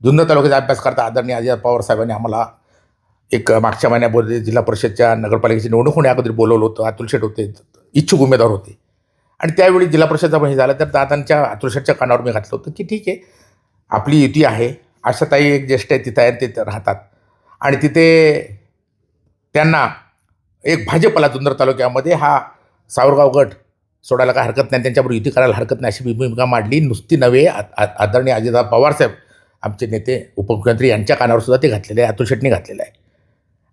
जुन्नर तालुक्याचा अभ्यास करता आदरणीय अजित पवार साहेबांनी आम्हाला एक मागच्या महिन्यामध्ये जिल्हा परिषदच्या नगरपालिकेची निवडणूक होण्या अगोदर बोलवलं होतं. अतुल शेठ होते, इच्छुक उमेदवार होते, आणि त्यावेळी जिल्हा परिषदचा हे झालं तर दादांच्या अतुल शेठच्या कानावर मी घातलं होतं की ठीक आहे, आपली युती आहे, आशाताई एक ज्येष्ठ आहे, तिथं आहे, ते राहतात, आणि तिथे त्यांना एक भाजपला जुन्नर तालुक्यामध्ये हा सावरगाव गट सोडायला काय हरकत नाही, त्यांच्याबरोबर युती करायला हरकत नाही अशी भूमिका मांडली. नुसती नव्हे, आदरणीय अजितदादा पवारसाहेब आमचे नेते उपमुख्यमंत्री यांच्या कानावर सुद्धा ते घातलेले आहे, अतुल शेठनी घातलेलं आहे.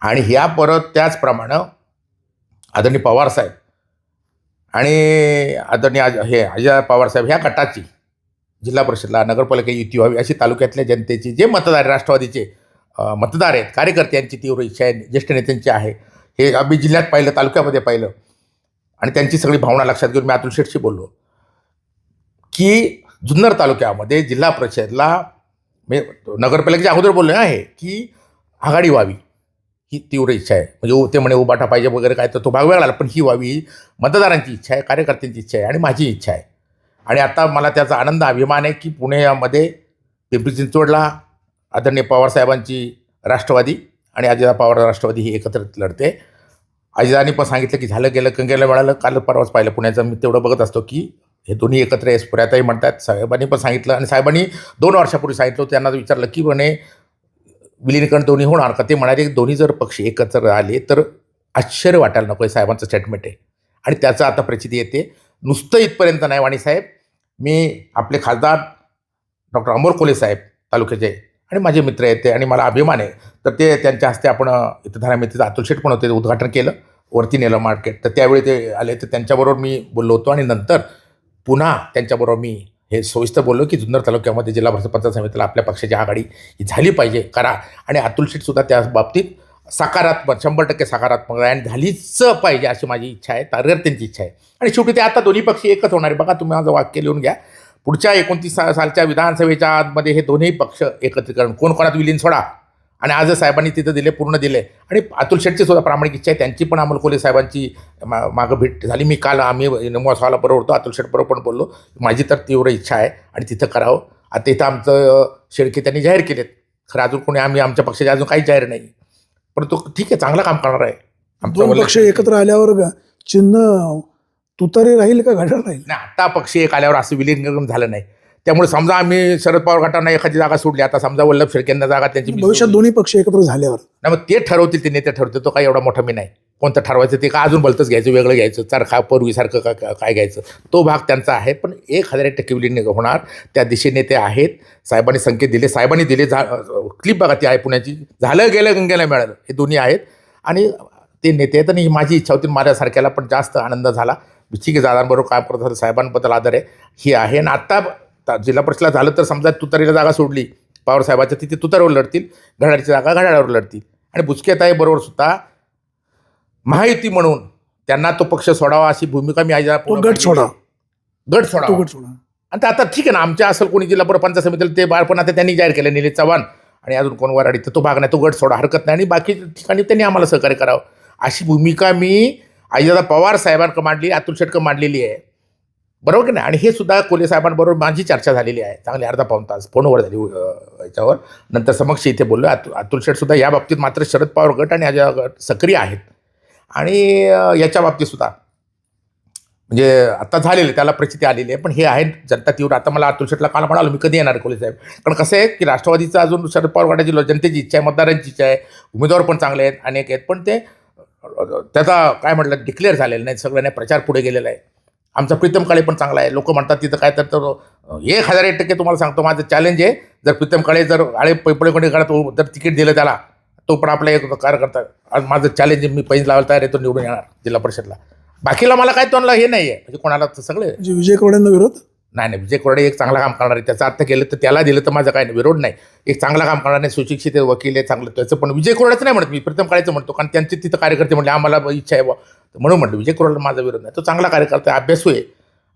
आणि ह्या परत त्याचप्रमाणे आदरणीय पवारसाहेब आणि आदरणीय अजितदादा पवारसाहेब ह्या गटाची जिल्हा परिषदला नगरपालिका युती व्हावी अशी तालुक्यातल्या जनतेची, जे मतदार राष्ट्रवादीचे मतदार आहेत, कार्यकर्त्यांची तीव्र इच्छा आहे, ज्येष्ठ नेत्यांची आहे. हे आम्ही जिल्ह्यात पाहिलं, तालुक्यामध्ये पाहिलं, आणि त्यांची सगळी भावना लक्षात घेऊन मी अतुल शेठशी बोललो की जुन्नर तालुक्यामध्ये जिल्हा परिषदला मी नगरपालिकेच्या अगोदर बोललो आहे की आघाडी व्हावी ही तीव्र इच्छा आहे. म्हणजे ते म्हणे उबाटा पाहिजे वगैरे काय, तर तो भाग वेगळा, पण ही व्हावी ही मतदारांची इच्छा आहे, कार्यकर्त्यांची इच्छा आहे आणि माझी इच्छा आहे. आणि आता मला त्याचा आनंद, अभिमान आहे की पुण्यामध्ये पिंपरी चिंचवडला आदरणीय पवारसाहेबांची राष्ट्रवादी आणि अजितदादा पवार राष्ट्रवादी ही एकत्रित लढते. अजितदादांनी पण सांगितलं की झालं गेलं, कंगेला मिळालं. काल परवाच पाहिलं पुण्याचं, मी तेवढं बघत असतो की हे दोन्ही एकत्र आहे. पुऱ्यातही म्हणतात, साहेबांनी पण सांगितलं आणि साहेबांनी 2 वर्षापूर्वी सांगितलं होतं. त्यांना विचारलं की म्हणे विलिनीकरण दोन्ही होणार का? ते म्हणाले की दोन्ही जर पक्ष एकत्र आले तर आश्चर्य वाटायला नको आहे. साहेबांचं स्टेटमेंट आहे आणि त्याचं आता प्रचिती येते. नुसतं इथपर्यंत नाही वाणी साहेब, मी आपले खासदार डॉक्टर अमोल कोल्हे साहेब तालुक्याचे आणि माझे मित्र आहेत ते आणि मला अभिमान आहे. तर ते त्यांच्या हस्ते आपण इथं धारामेतीचं अतुल शेठ पण होते, ते उद्घाटन केलं, वरती नेलं मार्केट. तर त्यावेळी ते आले, तर त्यांच्याबरोबर मी बोललो होतो आणि नंतर पुन्हा त्यांच्याबरोबर मी हे सविस्तर बोललो की जुन्नर तालुक्यामध्ये जिल्हा परिषद पंचायत समितीला आपल्या पक्षाची आघाडी ही झाली पाहिजे, करा. आणि अतुल शेठसुद्धा त्या बाबतीत सकारात्मक 100% सकारात्मक आहे आणि झालीच पाहिजे अशी माझी इच्छा आहे, त्यांची इच्छा आहे. आणि शेवटी ते आता दोन्ही पक्ष एकच होणार आहे. बघा, तुम्ही माझं वाक्य लिहून घ्या. पुढच्या 29 सालच्या विधानसभेच्या आतमध्ये हे दोन्ही पक्ष एकत्रीकरण, कोण कोणात विलीन सोडा. आणि आजच साहेबांनी तिथं दिले, पूर्ण दिले. आणि अतुल शेठची सुद्धा प्रामाणिक इच्छा आहे, त्यांची पण अमोल कोल्हे साहेबांची मागं भेट झाली. मी काल आम्ही नमोसाला बरोबर होतो, अतुल शेठ बरोबर पण बोललो. माझी तर तीव्र इच्छा आहे आणि तिथं करावं. आता इथं आमचं शेळके त्यांनी जाहीर केलेत. खरं अजून कोणी आमच्या पक्षाचे अजून काही जाहीर नाही, परंतु ठीक आहे, चांगलं काम करणार आहे. दोन पक्ष एकत्र आल्यावर चिन्ह तुतारी राहील का घड्याळ राहील? नाही, आता पक्ष एक आल्यावर असं विलीनीकरण झालं नाही. त्यामुळे समजा आम्ही शरद पवार गटांना एखादी जागा सोडली, आता समजा वल्लभ शेळकेंना जागा त्यांची भविष्यात दोन्ही पक्ष एकत्र झाल्यावर नाही, मग ते ठरवतील, ते नेते ठरवतील. तो काही एवढा मोठा मी नाही. कोणतं ठरवायचं ते का अजून भलतंच घ्यायचं, वेगळं घ्यायचं, चरखा पूर्वीसारखं काय घ्यायचं, तो भाग त्यांचा आहे. पण 1000% विलीन होणार, त्या दिशेने ते आहेत. साहेबांनी संकेत दिले, साहेबांनी दिले. क्लिप बघा ती आहे पुण्याची, झालं गेलं गंगेला मिळालं, हे दोन्ही आहेत. आणि ते नेते आहेत आणि माझी इच्छा होती, माझ्यासारख्याला पण जास्त आनंद झाला. ठीक आहे, दादांबरोबर काम करत होतं, साहेबांबद्दल आदर आहे, ही आहे. आणि आत्ता जिल्हा परिषदला झालं तर समजा तुतारीला जागा सोडली पवार साहेबाच्या, तिथे तुतारीवर लढतील, घड्याळची जागा घड्याळावर लढतील. आणि बुचकेताई बरोबर सुद्धा महायुती म्हणून त्यांना तो पक्ष सोडावा अशी भूमिका मी आज गट सोडा. आणि ते आता ठीक आहे ना, आमच्या असेल कोणी जिल्हा परिषद पंचायत समितीला ते पण आता त्यांनी जाहीर केलं, निलेश चव्हाण आणि अजून कोण वराडी, तर तो भाग नाही, तो गट सोडा, हरकत नाही. आणि बाकी ठिकाणी त्यांनी आम्हाला सहकार्य करावं अशी भूमिका मी अजितदादा पवार साहेबांकडे मांडली, अतुल शेठकडे मांडलेली आहे, बरोबर की नाही. आणि हे सुद्धा कोल्हे साहेबांबरोबर माझी चर्चा झालेली आहे, चांगली अर्धा पाऊण तास फोनवर झाली याच्यावर. नंतर समक्ष इथे बोललो. अतुल शेठसुद्धा या बाबतीत मात्र शरद पवार गट आणि अजय गट सक्रिय आहेत. आणि याच्या बाबतीत सुद्धा म्हणजे आता झालेलं, त्याला प्रचिती आलेली आहे. पण हे आहे जनता तीव्र. आता मला अतुल शेठला काल म्हणालो, मी कधी येणार कोल्हे साहेब, कारण कसं आहे की राष्ट्रवादीचं अजून शरद पवार गटाची जनतेची इच्छा आहे, मतदारांची इच्छा आहे, उमेदवार पण चांगले आहेत, अनेक आहेत, पण ते त्याचा काय म्हटलं डिक्लेअर झालेलं नाही, सगळं नाही, प्रचार पुढे गेलेला आहे. आमचा प्रीतम काळे पण चांगला आहे. लोक म्हणतात तिथं काय तर 1000% तुम्हाला सांगतो, माझं चॅलेंज आहे, जर प्रीतम काळे जर आळे पैपळे कोणी काढत जर तिकीट दिलं त्याला, तो पण आपला एक कार्यकर्ता. आज माझं चॅलेंज आहे, मी पैज लावायला तयार आहे, तो निवडून येणार जिल्हा परिषदला. बाकीला मला काय तोंडला हे नाही आहे, म्हणजे कोणाला सगळे विजय कोरेंना विरोध नाही. विजय कोरडे एक चांगलं काम करणार आहे, त्याचं अर्थ केलं तर त्याला दिलं तर माझं काय नाही, विरोध नाही. एक चांगलं काम करणार नाही, सुशिक्षित वकील आहे, चांगलं त्याचं. पण विजय कोरडेचं नाही म्हणत मी, प्रीतम काळेचं म्हणतो, कारण त्यांचे तिथं कार्यकर्ते म्हणले आम्हाला इच्छा आहे म्हणून म्हटलं. विजय कोरडेला माझा विरोध नाही, तो चांगला कार्यकर्ता आहे, अभ्यासू आहे.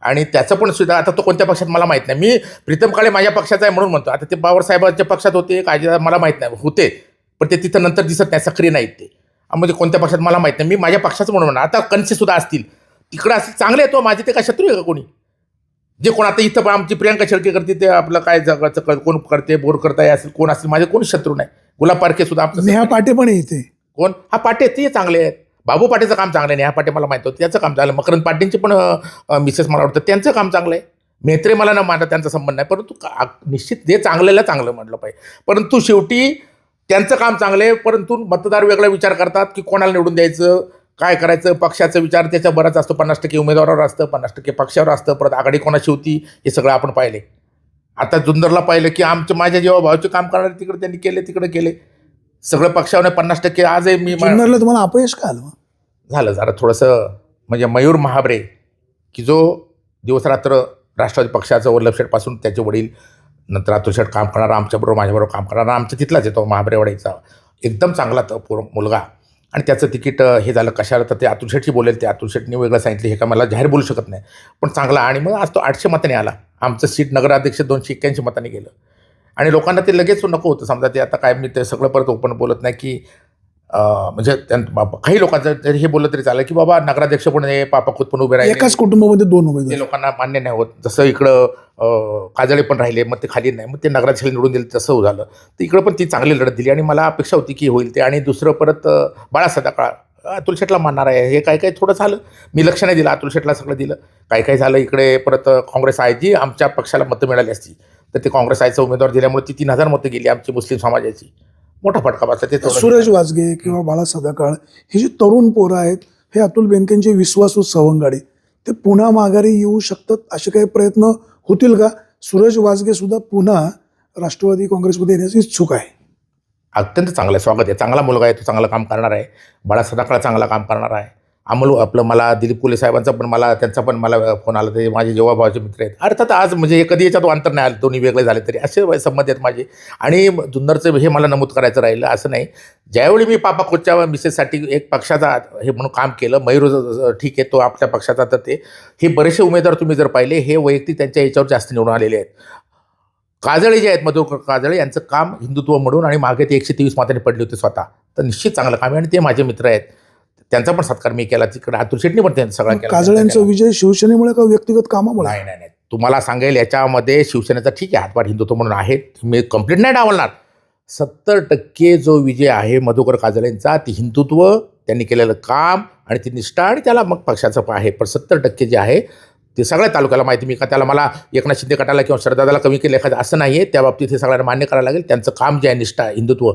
आणि त्याचं पण सुद्धा आता तो कोणत्या पक्षात मला माहीत नाही. मी प्रीतम काळे माझ्या पक्षाचा आहे म्हणून म्हणतो. आता ते पवार साहेबांच्या पक्षात होते काय मला माहीत नाही, होते पण ते तिथं नंतर दिसत नाही, सक्रिय नाहीत ते. म्हणजे कोणत्या पक्षात मला माहीत नाही, मी माझ्या पक्षाचं म्हणून म्हणणार. आता कणसे सुद्धा असतील तिकडं, असतील चांगले येतो माझे, ते काय शत्रू आहे का कोणी? जे कोण आता इथं आमची प्रियांका शेळके करते, ते आपलं काय जगाचं कोण करते, बोर करताय असेल, कोण असेल, माझे कोणी शत्रू नाही. गुलाब पारखे सुद्धा आमचं, नेहा पाटे पण येते. कोण? हा पाटे, ते चांगले आहेत. बाबू पाटेचं काम चांगलं आहे, नेहा पाटे मला माहिती होतं त्याचं काम चांगलं. मकरंद पाटीलचे पण मिसेस मला वाटतं त्यांचं काम चांगलं आहे. मेत्रे मला ना माझा त्यांचा संबंध नाही, परंतु निश्चित जे चांगल्याला चांगलं म्हटलं पाहिजे. परंतु शेवटी त्यांचं काम चांगलं आहे, परंतु मतदार वेगळा विचार करतात की कोणाला निवडून द्यायचं, काय करायचं. पक्षाचा विचार त्याच्या बराच असतो, 50% उमेदवारावर असतं, 50% पक्षावर असतं, परत आघाडी कोणाची होती हे सगळं आपण पाहिले. आता जुन्नरला पाहिलं की माझ्या जेव्हा भावाचे काम करणारे तिकडे त्यांनी केले, तिकडे केले सगळं पक्षावर 50%. आजही मी जुन्नरला तुम्हाला अपयश का आलं? झालं जरा थोडंसं, म्हणजे मयूर महाबरे की जो दिवसरात्र राष्ट्रवादी पक्षाचं वल्लभ शेठपासून त्याचे वडील, नंतर अतुल शेठ काम करणारा, आमच्याबरोबर माझ्याबरोबर काम करणारा, आमच्या तिथलाच येतो महाबरेवाडीचा, एकदम चांगला तो मुलगा. आणि त्याचं तिकीट हे झालं कशाला, तर ते अतुल शेठशी बोलेल, ते अतुल शेठनी वेगळं सांगितलं, हे का मला जाहीर बोलू शकत नाही, पण चांगला. आणि मग आज तो 800 मतांनी आला. आमचं सीट नगराध्यक्ष 281 मतांनी गेलं. आणि लोकांना ते लगेच नको होतं, समजा ते आता काय मी ते सगळं परत ओपन बोलत नाही की म्हणजे काही लोकांचं तरी हे बोललं तरी चालेल की बाबा नगराध्यक्ष पण हे पापा खुद पण उभे राहिले, एकाच कुटुंबामध्ये 2 उमेदवार, ते लोकांना मान्य नाही होत. जसं इकडं काजळे पण राहिले, मग ते खाली नाही, मग ते नगराध्यक्ष निवडून दिले, तसं झालं. तर इकडं पण ती चांगली लढत दिली आणि मला अपेक्षा होती की होईल ते. आणि दुसरं परत बाळासाहेब अतुल शेटला मानणार आहे. हे काय काय थोडं झालं, मी लक्ष नाही दिलं, अतुल शेटला सगळं दिलं. काय झालं इकडे परत काँग्रेस आहे जी आमच्या पक्षाला मतं मिळाली असती तर ते काँग्रेस आयचा उमेदवार दिल्यामुळे ती 3,000 मतं गेली आमची मुस्लिम समाजाची. मोठा फटका बसला. ते सूरज वाजगे किंवा बाळा सदाकाळ ही जी तरुण पोरं आहेत, हे अतुल बेनकेंचे विश्वासू सवंगाडी, ते पुन्हा माघारी येऊ शकतात असे काही प्रयत्न होतील का? सूरज वाजगे सुद्धा पुन्हा राष्ट्रवादी काँग्रेसमध्ये येण्यास इच्छुक आहे. अत्यंत चांगलं आहे, स्वागत आहे. चांगला मुलगा आहे, तो चांगलं काम करणार आहे. बाळा सदाकाळ चांगलं काम करणार आहे. आपलं मला दिलीप पोले साहेबांचा पण त्यांचा पण मला फोन आला. ते माझे जेव्हा मित्र आहेत. अर्थात आज म्हणजे कधी याच्यात अंतर नाही आलं, दोन्ही वेगळे झाले तरी असे संबंध आहेत माझे. आणि जुन्नरचं हे मला नमूद करायचं राहिलं असं नाही. ज्यावेळी मी पापा कोचच्या मिसेससाठी एक पक्षाचा हे म्हणून काम केलं, मयूर ठीक आहे तो आपल्या पक्षाचा, तर ते हे बरेचसे उमेदवार तुम्ही जर पाहिले हे वैयक्तिक त्यांच्या याच्यावर जास्त निवडून आलेले आहेत. काजळे जे आहेत, मधुकर काजळे यांचं काम हिंदुत्व म्हणून आणि मागे ते 123 मतांनी पडले होते स्वतः, तर निश्चित चांगलं काम आहे आणि ते माझे मित्र आहेत. त्यांचा पण सत्कार मी केला. तिकडे अतुल शेट्टी पण त्यांचा सगळा केला. काजळ्यांचा विजय शिवसेनेमुळे का व्यक्तिगत कामामुळे? नाही. तुम्हाला सांगेल याच्यामध्ये शिवसेनेचा ठीक आहे हातभार हिंदुत्व म्हणून आहे, मी कंप्लीट नाही डावलणार. 70% जो विजय आहे मधुकर काजळेंचा, ती हिंदुत्व त्यांनी केलेलं काम आणि ती निष्ठा आणि त्याला मग पक्षाचं आहे. पण 70% जे आहे ते सगळ्या तालुक्याला माहिती. मी का त्याला मला एकनाथ शिंदे गटाला किंवा शरदादाला कमी केलं एखादं असं नाही आहे. त्या बाबतीत हे सगळ्यांना मान्य करायला लागेल. त्यांचं काम जे आहे निष्ठा हिंदुत्व,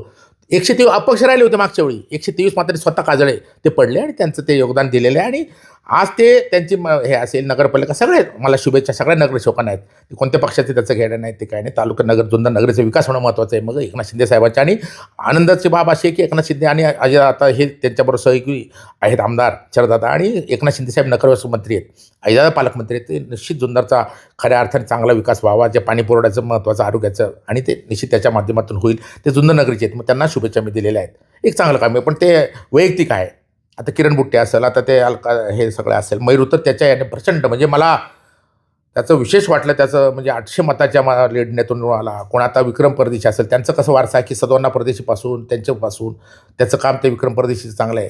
123 अपक्ष राहिले होते मागच्या वेळी, 123 मात्र स्वतः काजळे ते पडले आणि त्यांचं ते योगदान दिलेलं आहे. आणि आज ते त्यांची हे असेल नगरपालिका सगळे मला शुभेच्छा सगळ्या नगरसेवकांना आहेत. ते कोणत्या पक्षाचे त्याचं घेणं नाही ते काय नाही. तालुका जुन्नर नगराचा विकास होणं महत्त्वाचं आहे. मग एकनाथ शिंदे साहेबांच्या आणि आनंदाची बाब अशी आहे की एकनाथ शिंदे आणि अजय आता हे त्यांच्याबरोबर सहयोगी आहेत आमदार शरदादा, आणि एकनाथ शिंदे साहेब नगरविकास मंत्री आहेत, अजयदादा पालकमंत्री आहेत. ते निश्चित जुन्नरचा खऱ्या अर्थाने चांगला विकास व्हावा, जे पाणी पुरवठ्याचं महत्त्वाचं आरोग्याचं, आणि ते निश्चित त्याच्या माध्यमातून होईल. ते जुन्नर नगरीचे आहेत, मग त्यांना शुभेच्छा मी दिलेल्या आहेत. एक चांगलं काम आहे, पण ते वैयक्तिक आहे. आता किरण बुट्टे असेल, आता ते हे सगळं असेल, मयूर तर त्याच्या याने प्रचंड म्हणजे मला त्याचं विशेष वाटलं. त्याचं म्हणजे 800 मताच्या लीडनेतून आला. कोण आता विक्रम परदेशी असेल, त्यांचं कसं वारसा आहे की सदोन्ना परदेशीपासून त्यांच्यापासून त्याचं काम ते विक्रम परदेशीचं चांगलं आहे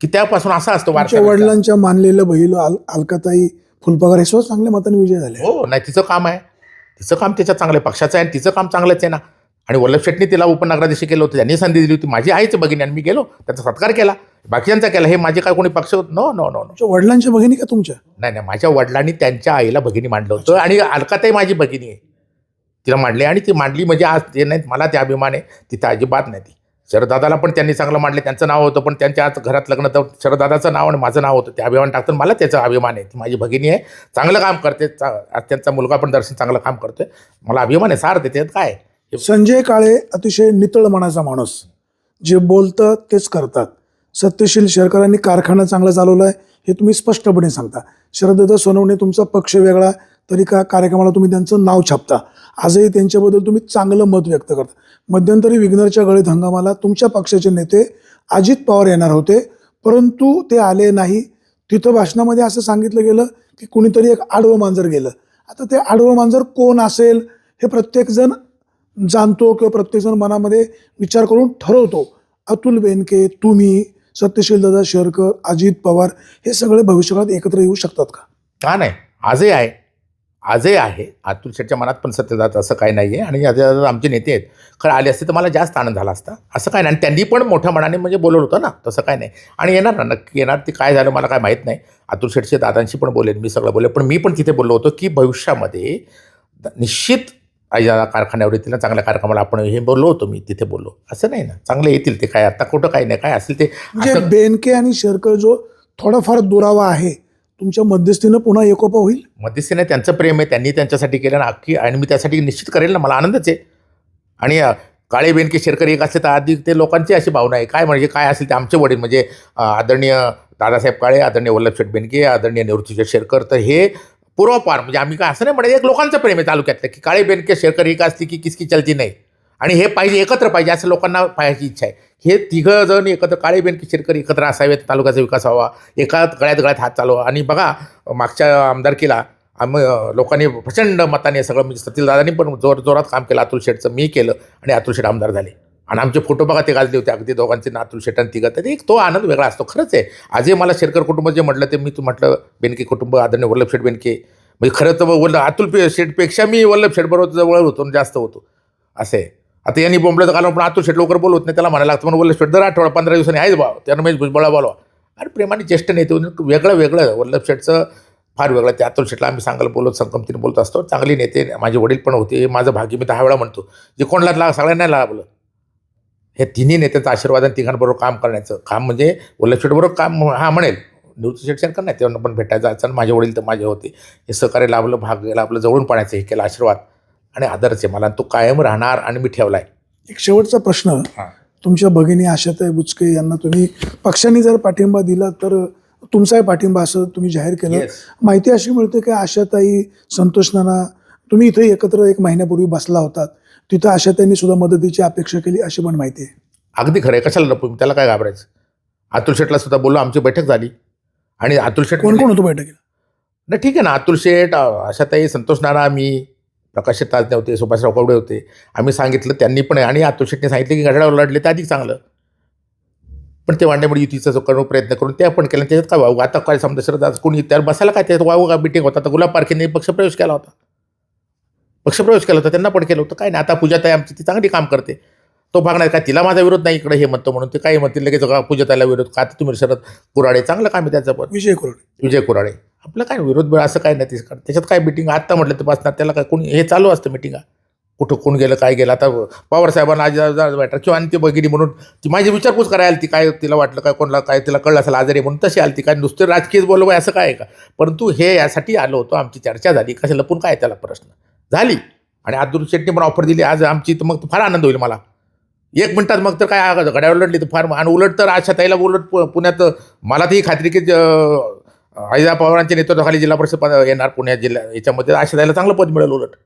की त्यापासून असा असतो वारसा. वडिलांच्या मानलेलं बहीण अलकाताई फुलपगार हे सुद्धा चांगल्या मताने विजय झाले. हो, नाही तिचं काम आहे, तिचं काम त्याच्यात चांगलं आहे, पक्षाचं आहे आणि तिचं काम चांगलंच आहे ना. आणि वल्लभ शेट्टी तिला उपनगराध्यक्ष केलं होतं, त्यांनी संधी दिली होती. माझी आईच भगिनी आणि मी गेलो, त्याचा सत्कार केला, बाकीच्यांचा केला. हे माझे काय कोणी पक्ष नो नो नो नो वडिलांच्या भगिनी का तुमच्या? नाही, माझ्या वडिलांनी त्यांच्या आईला भगिनी मांडलं होतं आणि अलकाताई माझी भगिनी आहे, तिला मांडली. आणि ती मांडली म्हणजे आज ते नाहीत, मला ते अभिमान आहे. तिथं अजिबात नाही. ती शरदादाला पण त्यांनी चांगलं मांडले, त्यांचं नाव होतं, पण त्यांच्या आज घरात लग्न तर शरदादाचं नाव आणि माझं नाव होतं, ते अभिमान टाकतं. मला त्याचा अभिमान आहे. ती माझी भगिनी आहे, चांगलं काम करते. आज त्यांचा मुलगा पण दर्शन चांगलं काम करतोय, मला अभिमान आहे. सार देते काय. संजय काळे अतिशय नितळ मनाचा माणूस, जे बोलतात तेच करतात. सत्यशील शेरकरांनी कारखाना चांगला चालवला आहे हे तुम्ही स्पष्टपणे सांगता. शरददादा सोनवणे तुमचा पक्ष वेगळा तरी का कार्यक्रमाला तुम्ही त्यांचं नाव छापता. आजही त्यांच्याबद्दल तुम्ही चांगलं मत व्यक्त करता. मध्यंतरी विघ्नरच्या गळीत हंगामाला तुमच्या पक्षाचे नेते अजित पवार येणार होते, परंतु ते आले नाही. तिथं भाषणामध्ये असं सांगितलं गेलं की कुणीतरी एक आडवं मांजर गेलं. आता ते आडवं मांजर कोण असेल हे प्रत्येकजण जाणतो किंवा प्रत्येकजण मनामध्ये विचार करून ठरवतो. अतुल बेनके, तुम्ही, सत्यशीलदादा शेरकर, अजित पवार हे सगळे भविष्यकाळात एकत्र येऊ शकतात का? का नाही, आजही आहे. अतुल शेटच्या मनात पण सत्यदादा असं काही नाही आहे. आणि आमचे नेते आहेत, खरं आले असते तर मला जास्त आनंद झाला असता, असं काय नाही. आणि त्यांनी पण मोठ्या मनाने म्हणजे बोलवलं होतं ना, तसं काय नाही. आणि येणार ना, नक्की येणार. ते काय झालं मला काय माहीत नाही. अतुल शेटच्या दादांशी पण बोलेन, मी सगळं बोलेन. पण मी पण तिथे बोललो होतो की भविष्यामध्ये निश्चित या कारखान्यावर येतील ना, चांगल्या कार्यक्रमाला आपण हे बोललो होतो, मी तिथे बोललो. असं नाही ना, चांगले येतील ते. काय आता कुठं काही नाही, काय असेल ते. म्हणजे बेनके आणि शेरकर जो थोडाफार दुरावा आहे, तुमच्या मध्यस्थीनं पुन्हा एकोपा होईल? मध्यस्थीने त्यांचं प्रेम आहे, त्यांनी त्यांच्यासाठी केलं ना अख्खी, आणि मी त्यासाठी निश्चित करेल ना, मला आनंदच आहे. आणि काळे बेनके शेरकर एक असले तर आधी ते लोकांची अशी भावना आहे. काय म्हणजे काय असेल ते आमचे वडील म्हणजे आदरणीय दादासाहेब काळे, आदरणीय वल्लभशेठ बेनके, आदरणीय निवृत्तीचे शेरकर, तर हे पूर्वापार म्हणजे आम्ही काय असं नाही म्हणत, एक लोकांचं प्रेम आहे तालुक्यातलं की काळे बेनके शेरकर एक असली की किसकी चलती नाही. आणि हे पाहिजे, एकत्र पाहिजे, असं लोकांना पाहायची इच्छा आहे. हे तिघं जण एकत्र, काळे बेनके शेरकर एकत्र असावेत, तालुक्याचा विकास व्हावा, एका गळ्यात हात चालवा. आणि बघा मागच्या आमदारकीला लोकांनी प्रचंड मताने सगळं म्हणजे सतीलदादांनी पण जोरात काम केलं. अतुल शेठचं मी केलं आणि अतुल शेठ आमदार झाले. आणि आमचे फोटो बघा ते गाजले होते अगदी दोघांचे, अतुल शेठ आणि तिघं. तर एक तो आनंद वेगळा असतो. खरंच आहे. आजही मला शेरकर कुटुंब जे म्हटलं ते मी म्हटलं बेनके कुटुंब, आदरणीय वल्लभ शेठ बेनके, म्हणजे खरं तर अतुल शेठपेक्षा मी वल्लभ शेठबरोबर जवळ होतो, जास्त होतो, असं आहे. आता यांनी बोंबलं तर काल पण अतुल शेठ लवकर बोलवत नाही, त्याला म्हणायला लागतं. म्हणून वल्लभ शेठ दर आठवडा 15 दिवसांनी आहेच भाव, त्यानं मी भुजबळा बोलवा. आणि प्रेमाने ज्येष्ठ नेते होते. वेगळं वेगळं वल्लभ शेठचं फार वेगळं. ते अतुल शेठला आम्ही सांगायला बोलत संकमतीने बोलत असतो. चांगले नेते माझे वडील पण होते. माझं भाग्य मी 10 वेळा म्हणतो, जे कोणाला सगळ्यांना लाभलं. हे तिन्ही नेत्यांचा आशीर्वाद आणि तिघांबरोबर काम करण्याचं काम म्हणजे वल्लभ शेठबरोबर काम हा म्हणेल. निवृत्ती शेठ शेरकर नाही, तेव्हा पण भेटायचं जायचं. माझे वडील तर माझे होते. हे सहकार्य लाभलं, भाग्य लाभलं, जवळून पाण्याचं हे केलं. आशीर्वाद आणि आदरच आहे मला, आणि तो कायम राहणार आणि मी ठेवला आहे. एक शेवटचा प्रश्न, तुमच्या भगिनी आशाताई बुचके यांना तुम्ही पक्षाने जर पाठिंबा दिला तर तुमचाही पाठिंबा असं तुम्ही जाहीर केलं. Yes. माहिती अशी मिळते की आशाताई, संतोष नाना, तुम्ही इथे एकत्र 1 महिन्यापूर्वी बसला होतात, तिथं आशाताईंनी सुद्धा मदतीची अपेक्षा केली अशी पण माहिती आहे. अगदी खरं आहे. कशाला लपू, त्याला काय घाबरायचं. अतुल शेठला सुद्धा बोललो, आमची बैठक झाली. आणि अतुल शेठ कोण कोण होतं बैठकीला? नाही ठीक आहे ना, अतुल शेठ, आशाताई, संतोष नाना, मी, प्रकाश ताजने होते, सुभाषराव कवडे होते. आम्ही सांगितलं, त्यांनी पण, आणि अतुल शेठने सांगितलं की घड्याळावर लढले तर अधिक चांगलं. पण ते वाढण्यामुळे युतीचा जो करून प्रयत्न करून ते आपण केलं. त्याच्यात काय वाहू, आता काय समजा शरद कोणी त्यावर बसायला काय, त्याच्यात वाहू का मिटिंग होता. तर गुलाब पारखेने पक्षप्रवेश केला होता. त्यांना पण केलं होतं. काय नाही, आता पूजाताई आमची ती चांगली काम करते. तो भागणार काय, तिला माझा विरोध नाही इकडे हे म्हणतो म्हणून. ते काही म्हणतील लगेच पूजाताईला विरोध का, तुम्ही शरद कुराडे चांगलं काम आहे त्याचं पण. विजय कुराडे आपलं काय विरोध असं काय नाही. त्याच्यात काय मिटिंग आत्ता म्हटलं तर बसणार, त्याला काय कोणी हे चालू असतं मिटिंगा, कुठं कोण गेलं काय गेलं. आता पवार साहेबांना आज भेटा किंवा आणि ती बघितली म्हणून ती माझी विचारपूस करायला ती, काय तिला वाटलं काय, कोणाला काय तिला कळलं असेल आजारी म्हणून तशी आली ती. काय नुसतं राजकीयच बोललो बाय असं काय आहे का. परंतु हे यासाठी आलो होतो, आमची चर्चा झाली, कसं लपून काय त्याला प्रश्न झाली. आणि अतुल शेट्टी पण ऑफर दिली आज आमची, तर मग फार आनंद होईल मला. 1 मिनिटात मग तर काय घड्यावर लढली तर फार. आणि उलट तर आशाताईला उलट पुण्यात मला तर ही खात्री की अजितदादा पवारांच्या नेतृत्वाखाली जिल्हा परिषद येणार पुण्यात जिल्हा याच्यामध्ये आशाताईला चांगलं पद मिळेल. उलट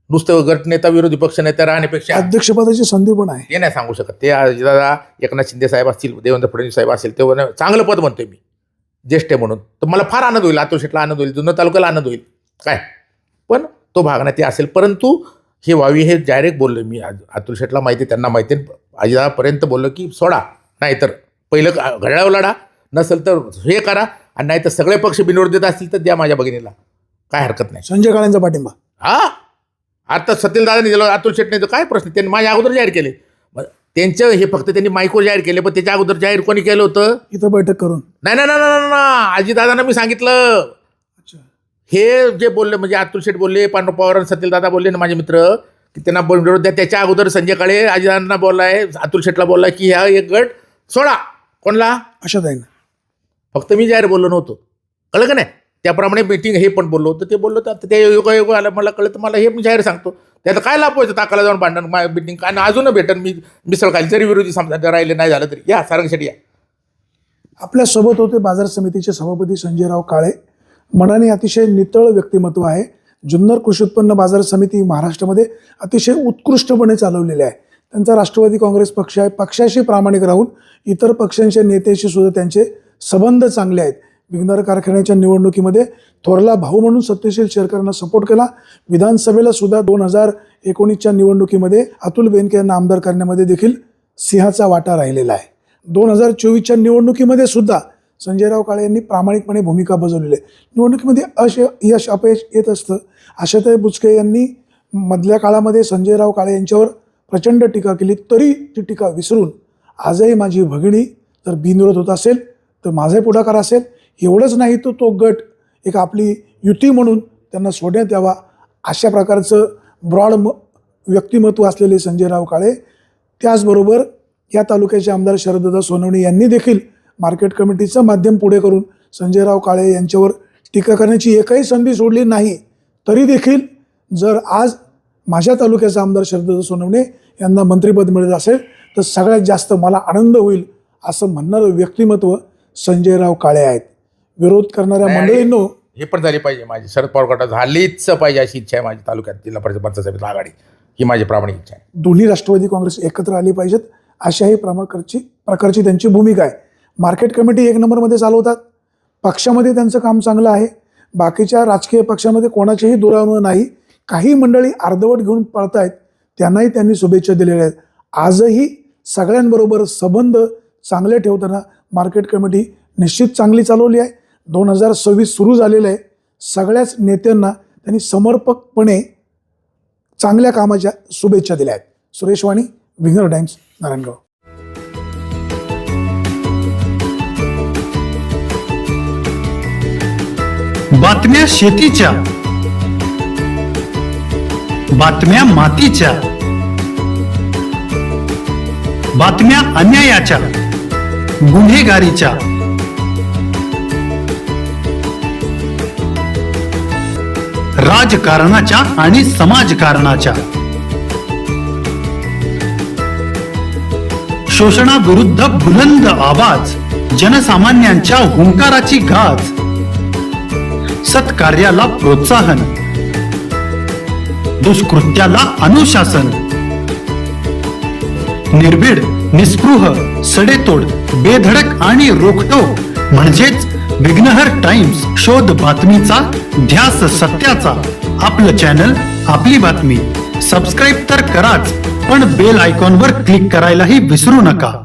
नुसतं गटनेता विरोधी पक्षनेता राहण्यापेक्षा अध्यक्षपदाची संधी पण आहे. ते नाही सांगू शकत. ते अजितदादा एकनाथ शिंदे साहेब असतील, देवेंद्र फडणवीस साहेब असेल, ते चांगलं पद म्हणतोय मी ज्येष्ठ म्हणून. तर मला फार आनंद होईल, अतुल शेठला आनंद होईल, जुन्नर तालुक्याला आनंद होईल. काय पण तो भाग नाही ते असेल. परंतु हे व्हावी हे डायरेक्ट बोललो मी. अतुल शेठला माहिती, त्यांना माहिती, अजितदादापर्यंत बोललो की सोडा, नाही तर पहिलं घड्याळावर लढा, नसेल तर हे करा, आणि नाही तर सगळे पक्ष बिनविरोध देत असतील तर द्या माझ्या भगिनीला, काय हरकत नाही. संजय काळेंचा पाठिंबा आता सतीलदादांनी दिलं, अतुल शेट्टी काय प्रश्न, त्यांनी माझ्या अगोदर जाहीर केले. त्यांचं हे फक्त त्यांनी मायको जाहीर केले, पण त्याच्या अगोदर जाहीर कोणी केलं होतं इथं बैठक करून? नाही नाही नाही, अजितदादांना मी सांगितलं. हे जे बोलले म्हणजे अतुल शेठ बोलले, पांडुरंग पवार, सतीलदादा बोलले ना माझे मित्र, की त्यांना विरोध द्या. त्याच्या अगोदर संजय काळे अजितदादांना बोललाय, अतुल शेठला बोललाय की ह्या एक गट सोडा. कोणला? आशाताईंना. फक्त मी जाहीर बोललो नव्हतो, कळलं का नाही. त्याप्रमाणे मीटिंग हे पण बोललो होतं, ते बोललो होतं. ते योगायोग आलं, मला कळलं, तर मला हे मी जाहीर सांगतो. त्याचं काय लाभ व्हायचं, ताकाला जाऊन भांडण मीटिंग काय, अजून भेटन मी मिसळ खाली जरी विरोधी समजा राहिले नाही झालं तरी. या सारंगशेठी या. आपल्यासोबत होते बाजार समितीचे सभापती संजयराव काळे. मनाने अतिशय नितळ व्यक्तिमत्व आहे. जुन्नर कृषी उत्पन्न बाजार समिती महाराष्ट्रामध्ये अतिशय उत्कृष्टपणे चालवलेली आहे. त्यांचा राष्ट्रवादी काँग्रेस पक्ष आहे. पक्षाशी प्रामाणिक राहून इतर पक्षांच्या नेत्याशी सुद्धा त्यांचे संबंध चांगले आहेत. विघ्नर कारखान्याच्या निवडणुकीमध्ये थोरला भाऊ म्हणून सत्यशील शेरकरांना सपोर्ट केला. विधानसभेला सुद्धा 2019च्या निवडणुकीमध्ये अतुल बेनके यांना आमदार करण्यामध्ये देखील सिंहाचा वाटा राहिलेला आहे. 2024च्या निवडणुकीमध्ये सुद्धा संजयराव काळे यांनी प्रामाणिकपणे भूमिका बजावलेली आहे. निवडणुकीमध्ये यश अपयश येत असतं. आशाताई बुचके यांनी मधल्या काळामध्ये संजयराव काळे यांच्यावर प्रचंड टीका केली, तरी ती टीका विसरून आजही माझी भगिनी जर बिनविरोध होत असेल तर माझाही पुढाकार असेल. एवढंच नाही तर तो गट एक आपली युती म्हणून त्यांना सोडण्यात यावा, अशा प्रकारचं ब्रॉड व्यक्तिमत्व असलेले संजयराव काळे. त्याचबरोबर या तालुक्याचे आमदार शरददादा सोनवणे यांनी देखील मार्केट कमिटीचं माध्यम पुढे करून संजयराव काळे यांच्यावर टीका करण्याची एकही संधी सोडली नाही. तरी देखील जर आज माझ्या तालुक्याचा आमदार शरददादा सोनवणे यांना मंत्रिपद मिळत असेल तर सगळ्यात जास्त मला आनंद होईल असं म्हणणारं व्यक्तिमत्व संजयराव काळे आहेत. विरोध करणाऱ्या मंडळींनो, हे पण झाली पाहिजे माझी, शरद पवार गटात झालीच पाहिजे अशी इच्छा आहे माझी. तालुक्यात जिल्हा परिषद पंचायत समिती आघाडी ही माझी प्रामाणिक इच्छा आहे. दोन्ही राष्ट्रवादी काँग्रेस एकत्र आली पाहिजेत अशाही प्रकारची त्यांची भूमिका आहे. मार्केट कमिटी 1 नंबरमध्ये चालवतात. पक्षामध्ये त्यांचं काम चांगलं आहे. बाकीच्या राजकीय पक्षामध्ये कोणाचेही दुरावणं नाही. काही मंडळी अर्धवट घेऊन पळतायत, त्यांनाही त्यांनी शुभेच्छा दिलेल्या आहेत. आजही सगळ्यांबरोबर संबंध चांगले ठेवताना मार्केट कमिटी निश्चित चांगली चालवली आहे. 2026 सुरू झालेलं आहे. सगळ्याच नेत्यांना त्यांनी समर्पकपणे चांगल्या कामाच्या शुभेच्छा दिल्या आहेत. सुरेश वाणी, विघ्नर टाइम्स, नारायणगाव. बातम्या शेतीच्या, बातम्या मातीच्या, बातम्या अन्यायाच्या, गुन्हेगारीच्या, राजकारणाच्या आणि समाजकारणाच्या, शोषणाविरुद्ध बुलंद आवाज, जनसामान्यांच्या हुंकाराची गाज, सत्कार्याला प्रोत्साहन, दुष्कृत्याला अनुशासन, निर्भीड, निस्पृह, सडेतोड, बेधडक आणि रोखठोक म्हणजेच विघ्नहर टाइम्स. शोध बातमीचा, ध्यास सत्याचा. आपलं चॅनल, आपली बातमी. सबस्क्राईब तर कराच, पण बेल आयकॉनवर क्लिक करायलाही विसरू नका.